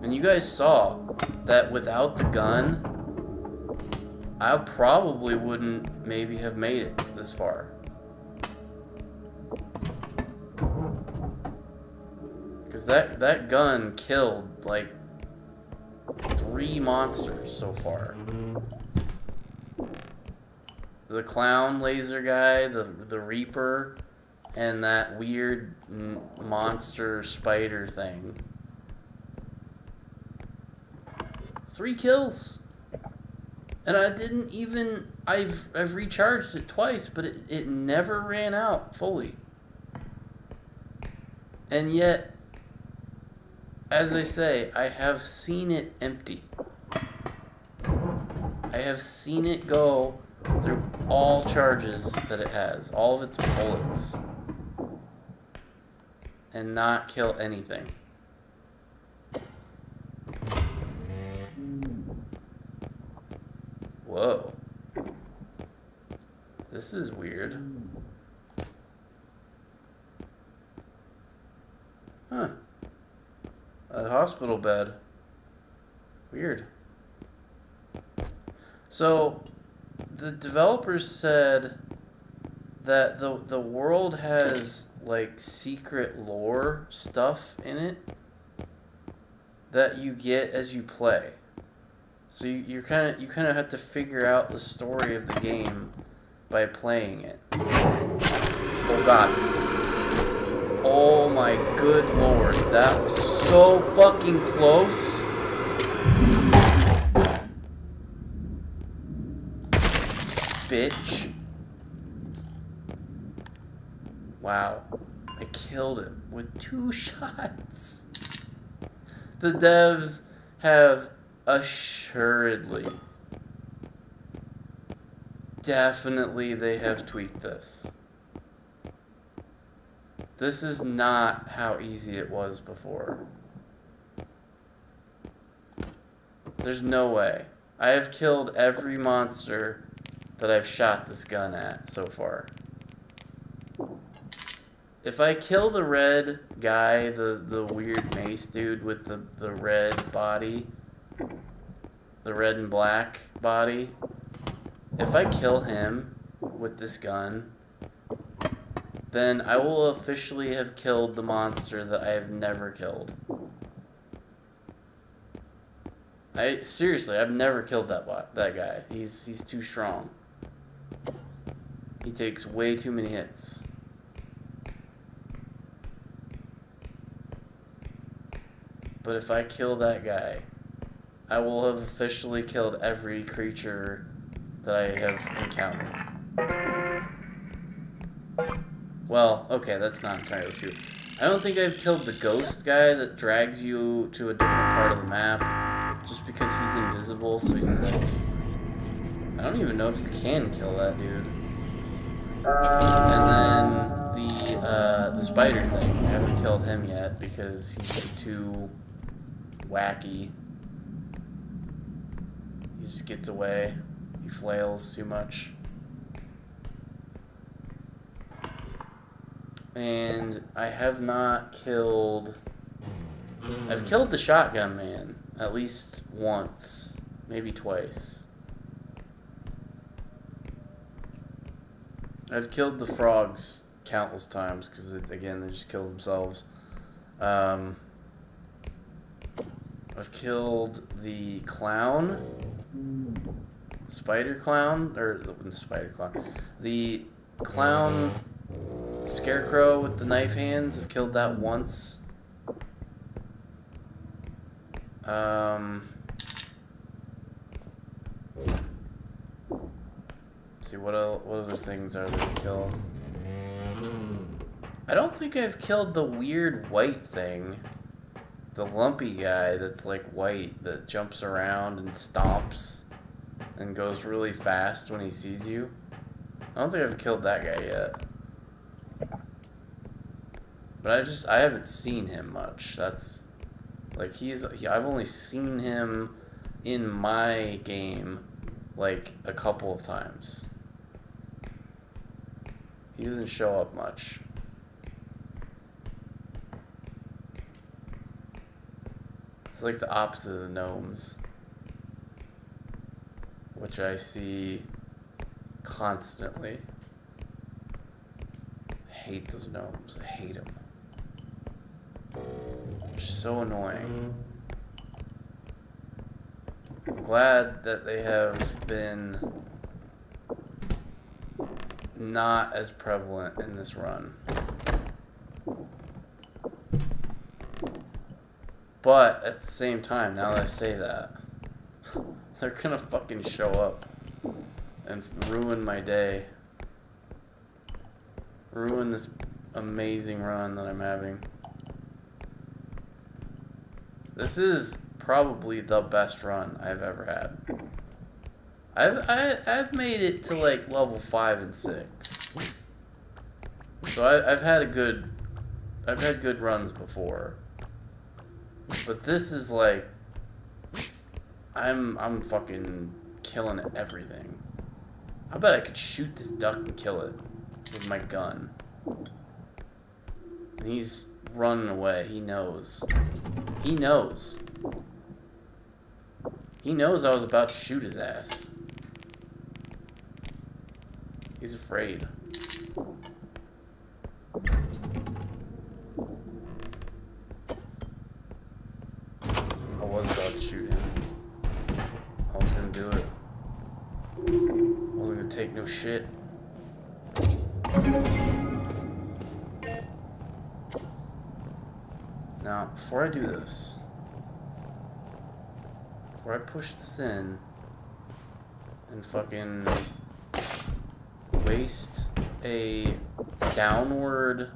And you guys saw that without the gun, I probably wouldn't maybe have made it this far. Because that gun killed like 3 monsters so far. The clown laser guy, the Reaper, and that weird monster spider thing. 3 kills. And I didn't even... I've recharged it twice, but it never ran out fully. And yet, as I say, I have seen it empty. I have seen it go through all charges that it has, all of its bullets, and not kill anything. Whoa. This is weird. Huh. A hospital bed. Weird. So, the developers said that the world has like secret lore stuff in it that you get as you play. So you kind of have to figure out the story of the game by playing it. Oh god. Oh my good lord, that was so fucking close. Bitch. Wow. I killed him with 2 shots. The devs have assuredly, definitely they have tweaked this. This is not how easy it was before. There's no way. I have killed every monster that I've shot this gun at so far. If I kill the red guy, the weird mace dude with the red body, the red and black body, if I kill him with this gun, then I will officially have killed the monster that I have never killed. Seriously, I've never killed that guy. He's too strong. He takes way too many hits. But if I kill that guy, I will have officially killed every creature that I have encountered. Well, okay, that's not entirely true. I don't think I've killed the ghost guy that drags you to a different part of the map just because he's invisible, so he's like... I don't even know if you can kill that dude. And then the spider thing. I haven't killed him yet because he's just too wacky. He just gets away. He flails too much. And I have not killed... I've killed the shotgun man at least once, maybe twice. I've killed the frogs countless times because, again, they just kill themselves. I've killed the clown, spider clown, or the spider clown, the clown scarecrow with the knife hands. I've killed that once. See what other things are there to kill? I don't think I've killed the weird white thing. The lumpy guy that's like white that jumps around and stomps and goes really fast when he sees you. I don't think I've killed that guy yet. But I haven't seen him much. That's like I've only seen him in my game like a couple of times. He doesn't show up much. It's like the opposite of the gnomes, which I see constantly. I hate those gnomes. I hate them. They're so annoying. I'm glad that they have been not as prevalent in this run. But at the same time, now that I say that, they're gonna fucking show up and ruin my day. Ruin this amazing run that I'm having. This is probably the best run I've ever had. I've made it to like level 5 and 6. So I've had good runs before. But this is like I'm fucking killing everything. I bet I could shoot this duck and kill it with my gun. And he's running away. He knows. He knows. He knows I was about to shoot his ass. He's afraid. I was about to shoot him. I was gonna do it. I wasn't gonna take no shit. Now, before I do this, before I push this in and fucking waste a downward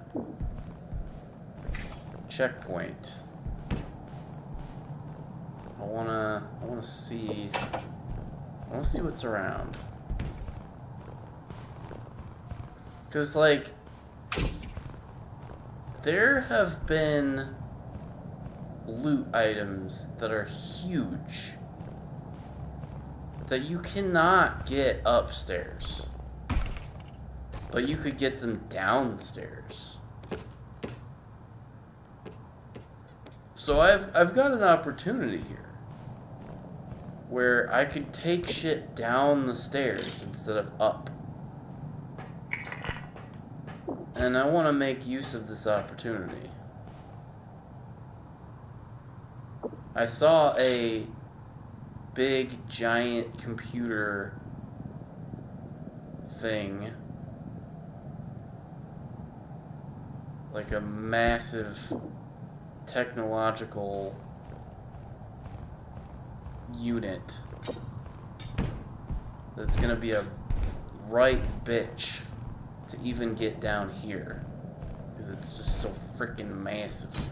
checkpoint, I wanna see what's around. 'Cause like there have been loot items that are huge that you cannot get upstairs, but you could get them downstairs. So I've got an opportunity here where I could take shit down the stairs instead of up. And I want to make use of this opportunity. I saw a big giant computer thing, like a massive technological unit that's gonna be a right bitch to even get down here because it's just so freaking massive.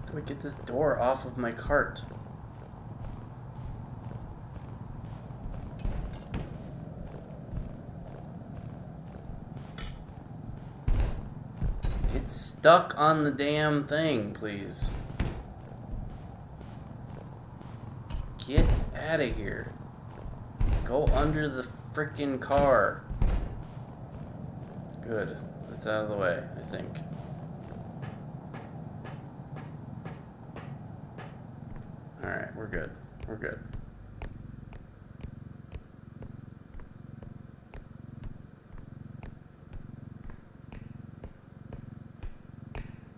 How do I get this door off of my cart? It's stuck on the damn thing, please. Get out of here. Go under the freaking car. Good. That's out of the way, I think. Alright, we're good. We're good.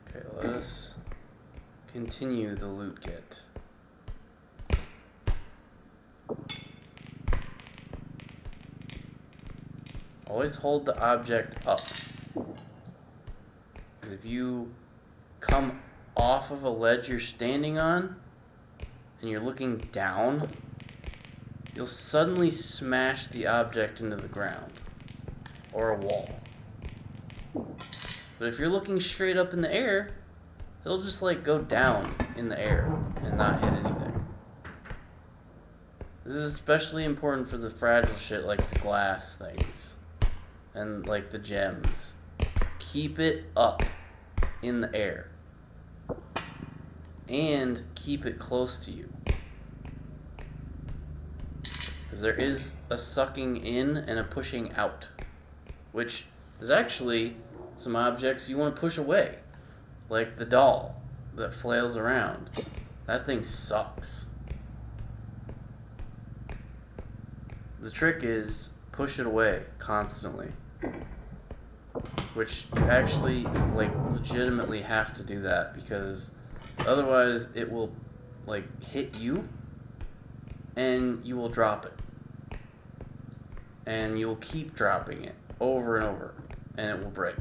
Okay, let us continue the loot kit. Always hold the object up. Because if you come off of a ledge you're standing on, and you're looking down, you'll suddenly smash the object into the ground or a wall. But if you're looking straight up in the air, it'll just like go down in the air and not hit anything. This is especially important for the fragile shit like the glass things and like the gems. Keep it up in the air and keep it close to you. Because there is a sucking in and a pushing out, which is actually some objects you want to push away, like the doll that flails around. That thing sucks. The trick is push it away constantly, which you actually like legitimately have to do that, because otherwise it will like hit you and you will drop it, and you'll keep dropping it over and over and it will break.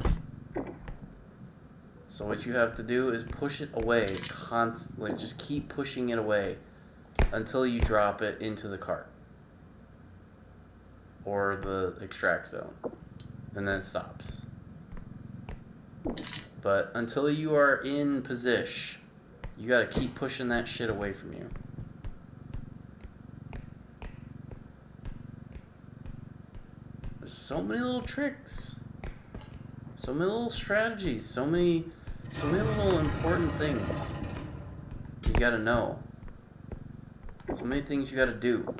So what you have to do is push it away constantly. Just keep pushing it away until you drop it into the cart or the extract zone, and then it stops. But until you are in position, you gotta keep pushing that shit away from you. There's so many little tricks, so many little strategies, so many little important things you gotta know. So many things you gotta do.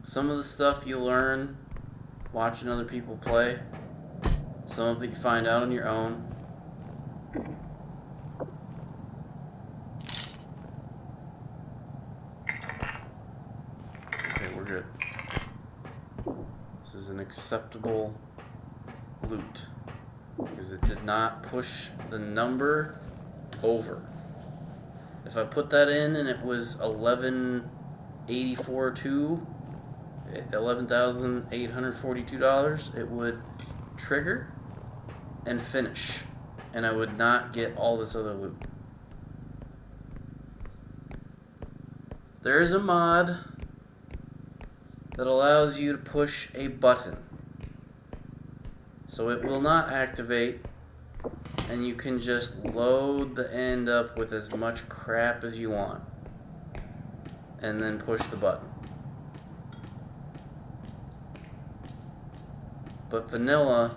Some of the stuff you learn watching other people play. Some of it you find out on your own. Okay, we're good. This is an acceptable loot because it did not push the number over. If I put that in and it was 11,842, it would trigger and finish, and I would not get all this other loot. There is a mod that allows you to push a button, so it will not activate, and you can just load the end up with as much crap as you want and then push the button. But vanilla,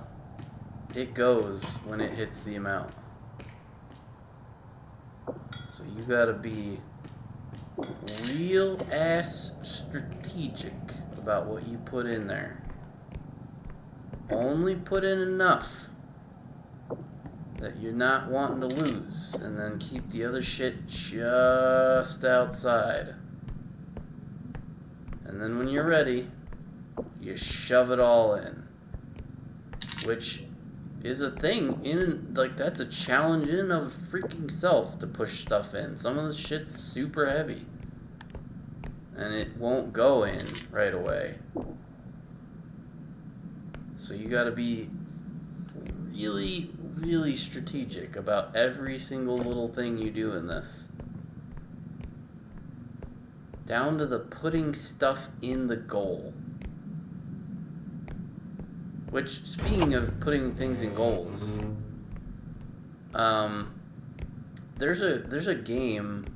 it goes when it hits the amount. So you gotta be real ass strategic about what you put in there. Only put in enough that you're not wanting to lose, and then keep the other shit just outside. And then when you're ready, you shove it all in. Which is a thing in, like, that's a challenge in of freaking self to push stuff in. Some of the shit's super heavy and it won't go in right away. So you gotta be really, really strategic about every single little thing you do in this. Down to the putting stuff in the goal. Which, speaking of putting things in goals, there's a game,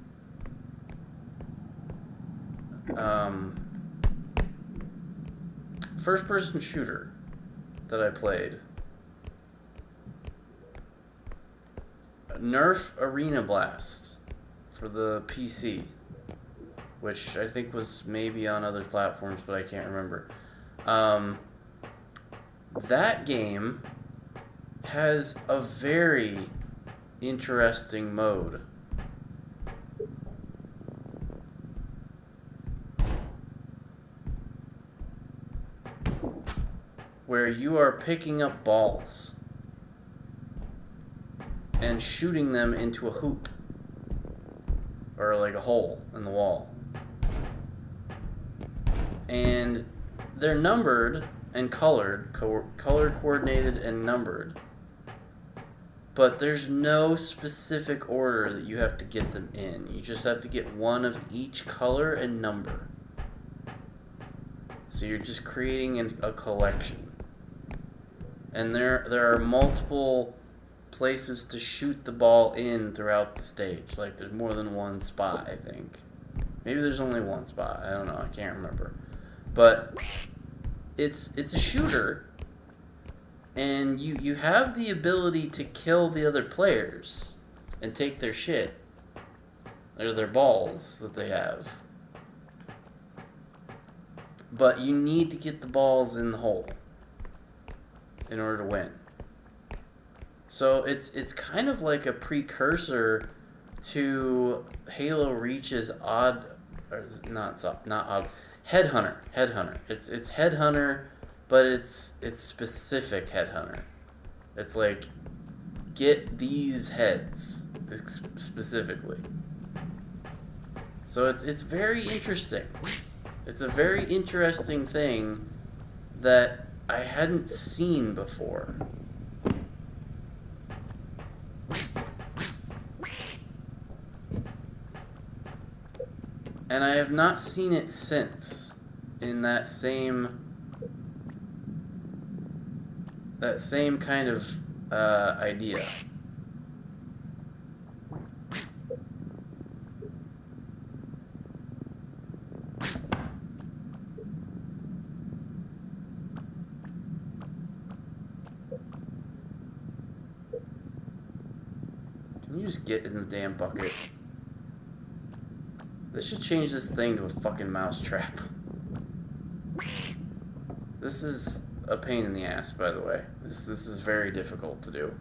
first-person shooter that I played. Nerf Arena Blast for the PC, which I think was maybe on other platforms, but I can't remember. That game has a very interesting mode. Where you are picking up balls and shooting them into a hoop or like a hole in the wall. And they're numbered and colored, color coordinated and numbered. But there's no specific order that you have to get them in. You just have to get one of each color and number. So you're just creating a collection. And there are multiple places to shoot the ball in throughout the stage. Like, there's more than one spot, I think. Maybe there's only one spot. I don't know. I can't remember. But it's a shooter. And you have the ability to kill the other players and take their shit. Or their balls that they have. But you need to get the balls in the hole in order to win. So it's kind of like a precursor to Halo Reach's Headhunter. It's Headhunter, but it's specific Headhunter. It's like, get these heads specifically. So it's very interesting. It's a very interesting thing that I hadn't seen before. And I have not seen it since in that same kind of idea. Can you just get in the damn bucket? They should change this thing to a fucking mousetrap. This is a pain in the ass, by the way. This is very difficult to do.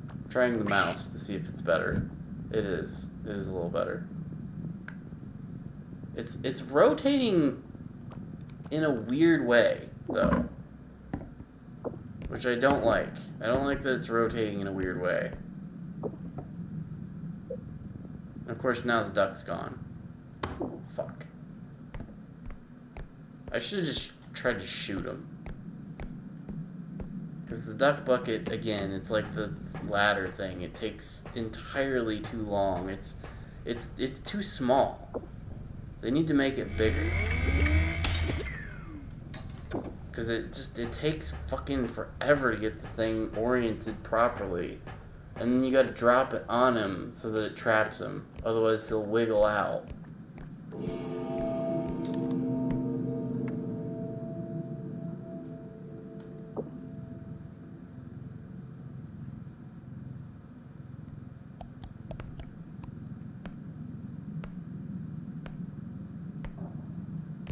I'm trying the mouse to see if it's better. It is. It is a little better. It's rotating in a weird way, though. Which I don't like. I don't like that it's rotating in a weird way. Of course, now the duck's gone. Fuck. I should have just tried to shoot him. Because the duck bucket, again, it's like the ladder thing. It takes entirely too long. It's too small. They need to make it bigger. Because it takes fucking forever to get the thing oriented properly. And then you gotta drop it on him so that it traps him. Otherwise he'll wiggle out.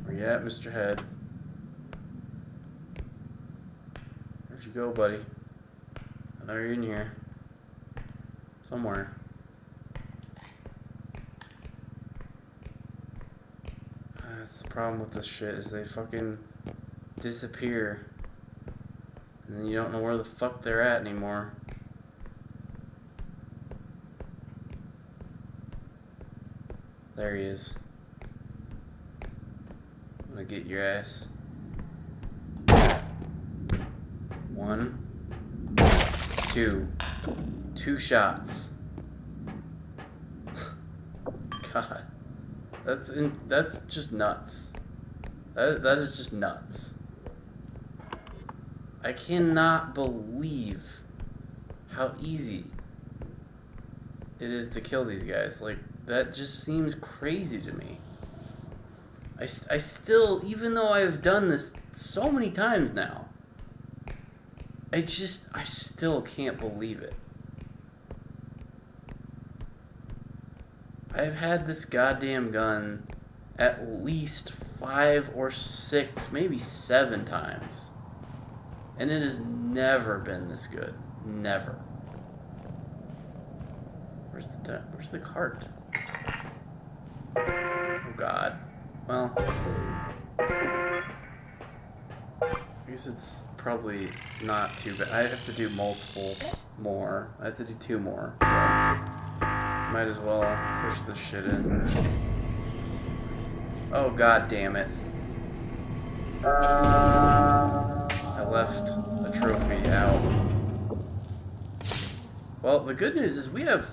Where you at, Mr. Head? Where'd you go, buddy? I know you're in here. Somewhere. That's the problem with this shit, is they fucking disappear. And then you don't know where the fuck they're at anymore. There he is. I'm gonna get your ass. 1, 2. 2 shots. God, that's just nuts. That is just nuts. I cannot believe how easy it is to kill these guys. Like, that just seems crazy to me. I still, even though I've done this so many times now, I still can't believe it. I've had this goddamn gun at least 5 or 6, maybe 7 times. And it has never been this good. Never. Where's the cart? Oh God. Well, I guess it's probably not too bad. I have to do multiple more. I have to do 2 more. So might as well push this shit in. Oh God damn it. I left a trophy out. Well, the good news is we have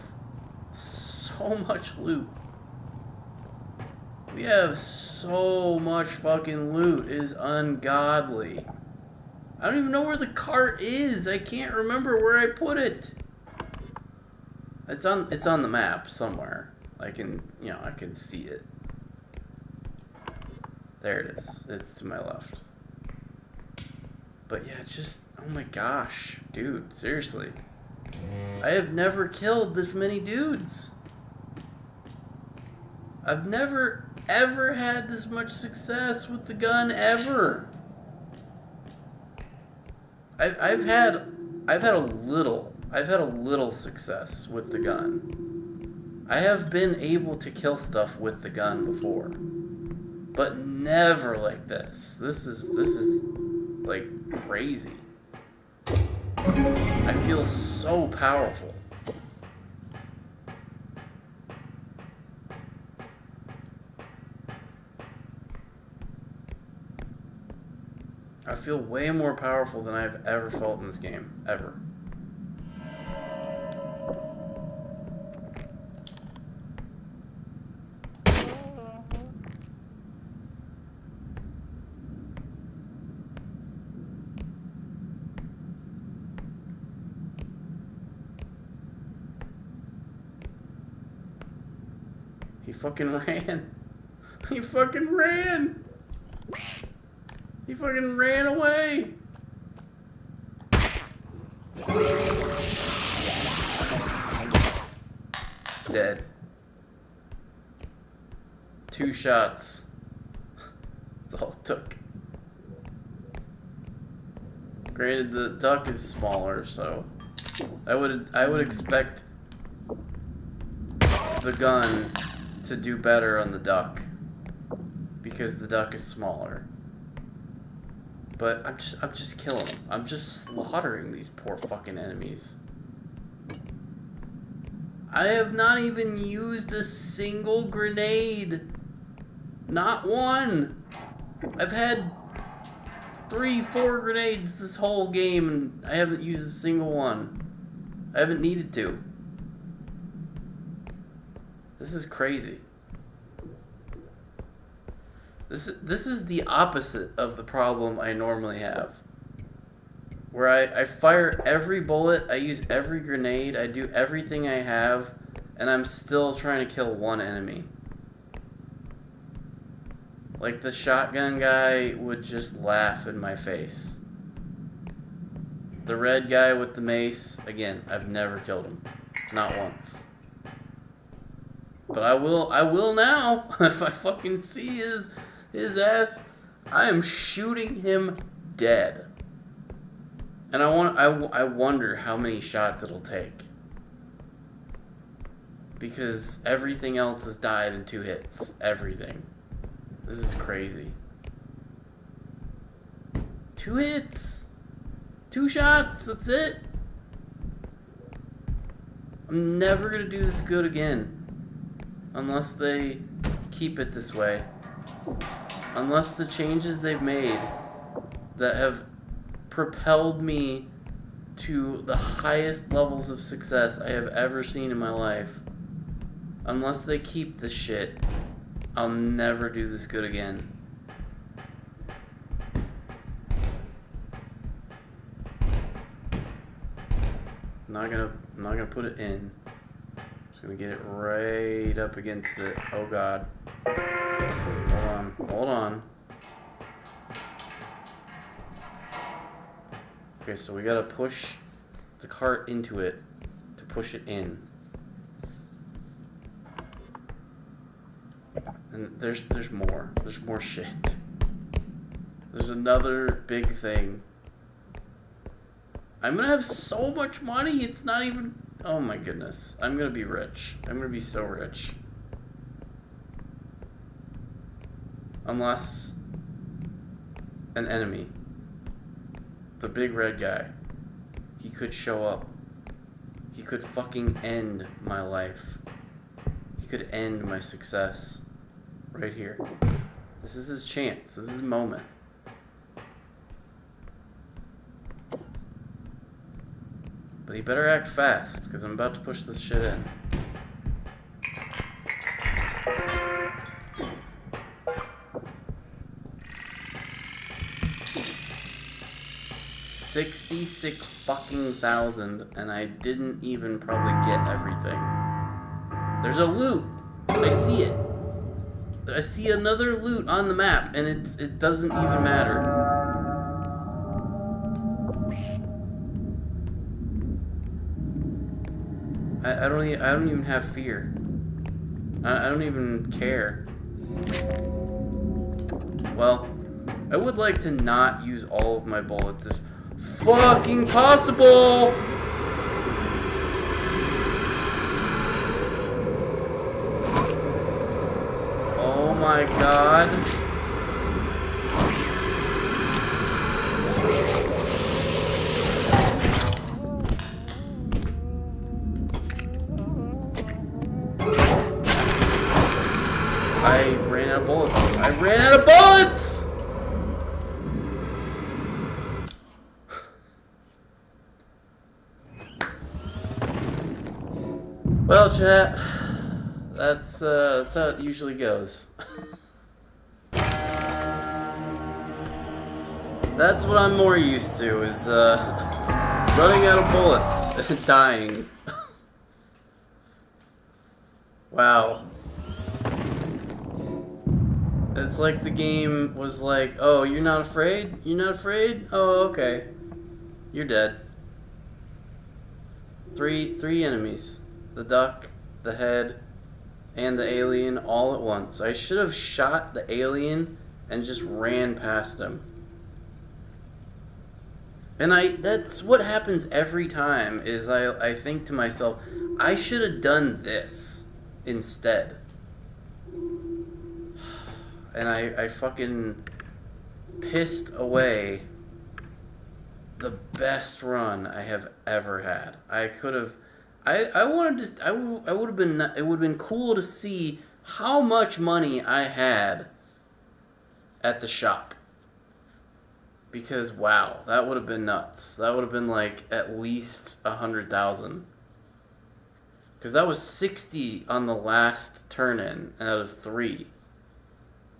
so much loot. We have so much fucking loot. It is ungodly. I don't even know where the cart is. I can't remember where I put it. It's on the map somewhere. I can see it. There it is. It's to my left. But yeah, just, oh my gosh, dude, seriously. I have never killed this many dudes. I've never ever had this much success with the gun ever. I've had a little success with the gun. I have been able to kill stuff with the gun before, but never like this. This is like crazy. I feel so powerful. I feel way more powerful than I've ever felt in this game, ever. He fucking ran. He fucking ran. He fucking ran away. Dead. 2 shots. That's all it took. Granted, the duck is smaller, so I would expect the gun to do better on the duck because the duck is smaller. But I'm just killing them. I'm just slaughtering these poor fucking enemies. I have not even used a single grenade. Not one. I've had 3-4 grenades this whole game and I haven't used a single one. I haven't needed to. This is crazy. This is the opposite of the problem I normally have. Where I fire every bullet, I use every grenade, I do everything I have, and I'm still trying to kill one enemy. Like the shotgun guy would just laugh in my face. The red guy with the mace, again, I've never killed him. Not once. But I will now. If I fucking see his ass, I am shooting him dead. And I wonder how many shots it'll take. Because everything else has died in 2 hits. Everything. This is crazy. 2 hits. 2 shots. That's it. I'm never gonna do this good again. Unless they keep it this way. Unless the changes they've made that have propelled me to the highest levels of success I have ever seen in my life. Unless they keep this shit, I'll never do this good again. I'm not gonna put it in. Just gonna get it right up against it. Oh god. Hold on. Okay, so we gotta push the cart into it to push it in. And there's more. There's more shit. There's another big thing. I'm gonna have so much money, it's not even... Oh my goodness. I'm gonna be rich. I'm gonna be so rich. Unless an enemy, the big red guy, he could show up. He could fucking end my life. He could end my success right here. This is his chance. This is his moment. But you better act fast, because I'm about to push this shit in. $66,000, and I didn't even probably get everything. There's a loot. I see it. I see another loot on the map, and it doesn't even matter. I don't even have fear. I don't even care. Well, I would like to not use all of my bullets if fucking possible. Oh my god. I ran out of bullets. I ran out of bullets! Well, chat, that's how it usually goes. That's what I'm more used to, is running out of bullets and dying. Wow. It's like the game was like, oh, you're not afraid? You're not afraid? Oh, okay. You're dead. Three enemies. The duck, the head, and the alien all at once. I should have shot the alien and just ran past him. And that's what happens every time, is I think to myself, I should have done this instead. And I fucking pissed away the best run I have ever had. I could have, I wanted to, I would have been, it would have been cool to see how much money I had at the shop. Because wow, that would have been nuts. That would have been like at least 100,000. Because that was 60 on the last turn-in out of 3.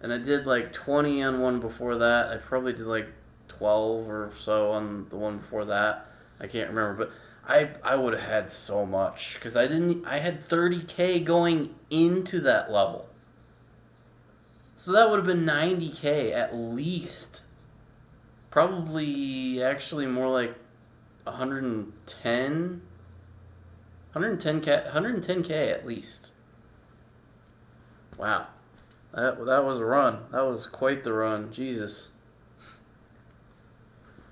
And I did like 20 on one before that. I probably did like 12 or so on the one before that. I can't remember, but I would have had so much because I had 30K going into that level. So that would have been 90K at least. Probably actually more like 110K at least. Wow. That was a run. That was quite the run. Jesus.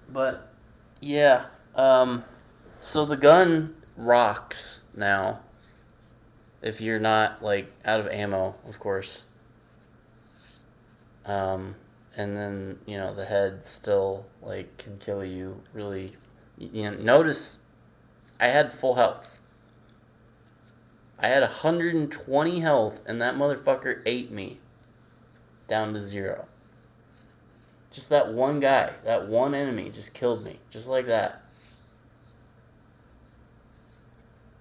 But, yeah. So the gun rocks now. If you're not, like, out of ammo, of course. And then, you know, the head still, like, can kill you really. You know, notice I had full health. I had 120 health, and that motherfucker ate me down to 0. Just that one guy, that one enemy just killed me. Just like that.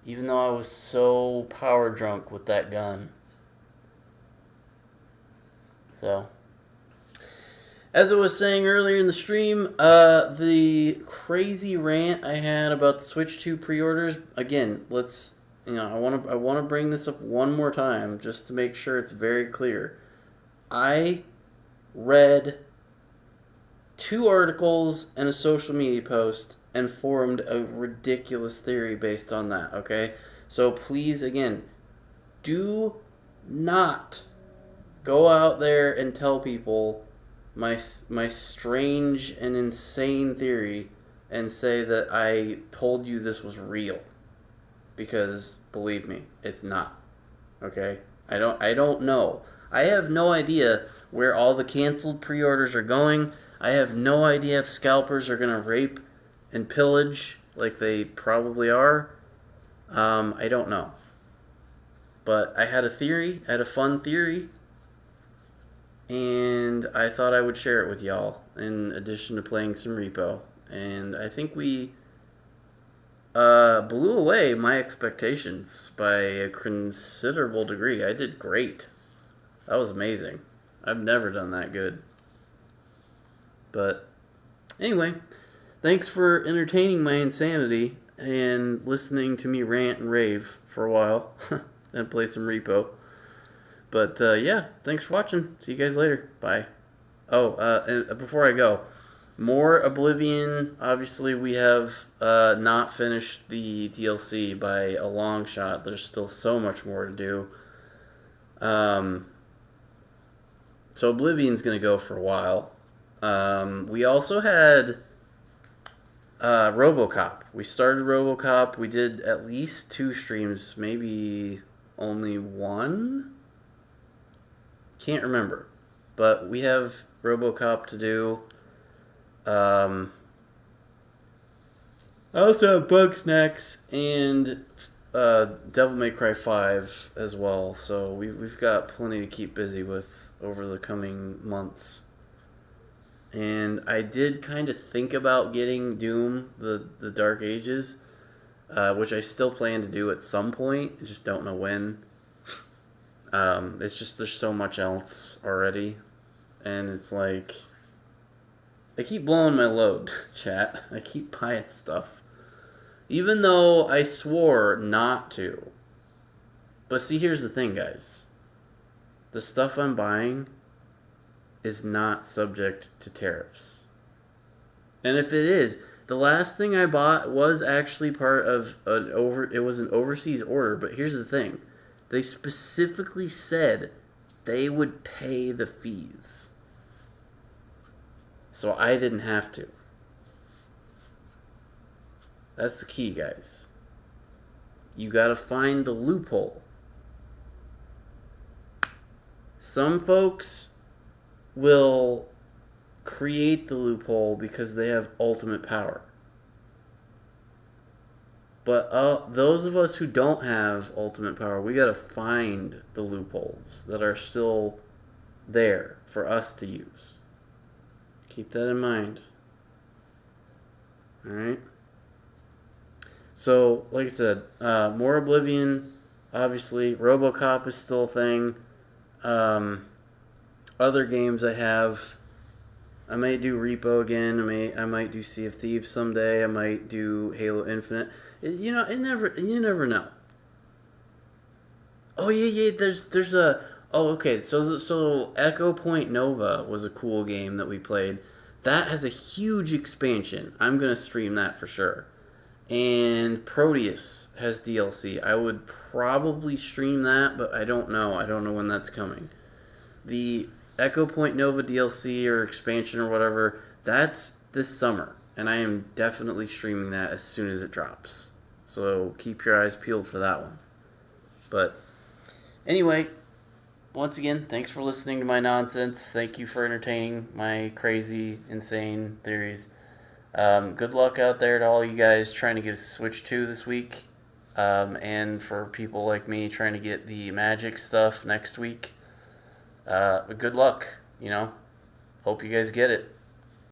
Even though I was so power drunk with that gun. So, as I was saying earlier in the stream, the crazy rant I had about the Switch 2 pre-orders, again, let's, you know, I want to bring this up one more time just to make sure it's very clear. I read 2 articles and a social media post and formed a ridiculous theory based on that, okay? So please, again, do not go out there and tell people my strange and insane theory and say that I told you this was real. Because, believe me, it's not. Okay? I don't know. I have no idea where all the canceled pre-orders are going. I have no idea if scalpers are going to rape and pillage like they probably are. I don't know. But I had a theory. I had a fun theory. And I thought I would share it with y'all in addition to playing some Repo. And I think we blew away my expectations by a considerable degree. I did great. That was amazing. I've never done that good. But anyway, thanks for entertaining my insanity and listening to me rant and rave for a while and play some Repo. But yeah, thanks for watching. See you guys later. Bye. Oh, and before I go, more Oblivion. Obviously, we have not finished the DLC by a long shot. There's still so much more to do. So Oblivion's going to go for a while. We also had RoboCop. We started RoboCop. We did at least 2 streams, maybe only 1? Can't remember. But we have RoboCop to do. I also have Bugsnax and Devil May Cry 5 as well. So we've got plenty to keep busy with over the coming months. And I did kind of think about getting Doom, the Dark Ages, which I still plan to do at some point. I just don't know when. It's just there's so much else already. And it's like, I keep blowing my load, chat. I keep buying stuff. Even though I swore not to. But see, here's the thing, guys. The stuff I'm buying is not subject to tariffs. And if it is, the last thing I bought was actually part of it was an overseas order, but here's the thing. They specifically said they would pay the fees. So I didn't have to. That's the key, guys. You gotta find the loophole. Some folks will create the loophole because they have ultimate power. But those of us who don't have ultimate power, we gotta find the loopholes that are still there for us to use. Keep that in mind. Alright? So, like I said, more Oblivion, obviously. RoboCop is still a thing. Other games I have, I might do Repo again. I might do Sea of Thieves someday. I might do Halo Infinite. You never know. Oh yeah. There's a. Oh okay. So Echo Point Nova was a cool game that we played. That has a huge expansion. I'm gonna stream that for sure. And Proteus has DLC. I would probably stream that, but I don't know. I don't know when that's coming. The Echo Point Nova DLC or expansion or whatever, that's this summer. And I am definitely streaming that as soon as it drops. So keep your eyes peeled for that one. But anyway, once again, thanks for listening to my nonsense. Thank you for entertaining my crazy, insane theories. Good luck out there to all you guys trying to get a Switch 2 this week. And for people like me trying to get the Magic stuff next week. But good luck, Hope you guys get it.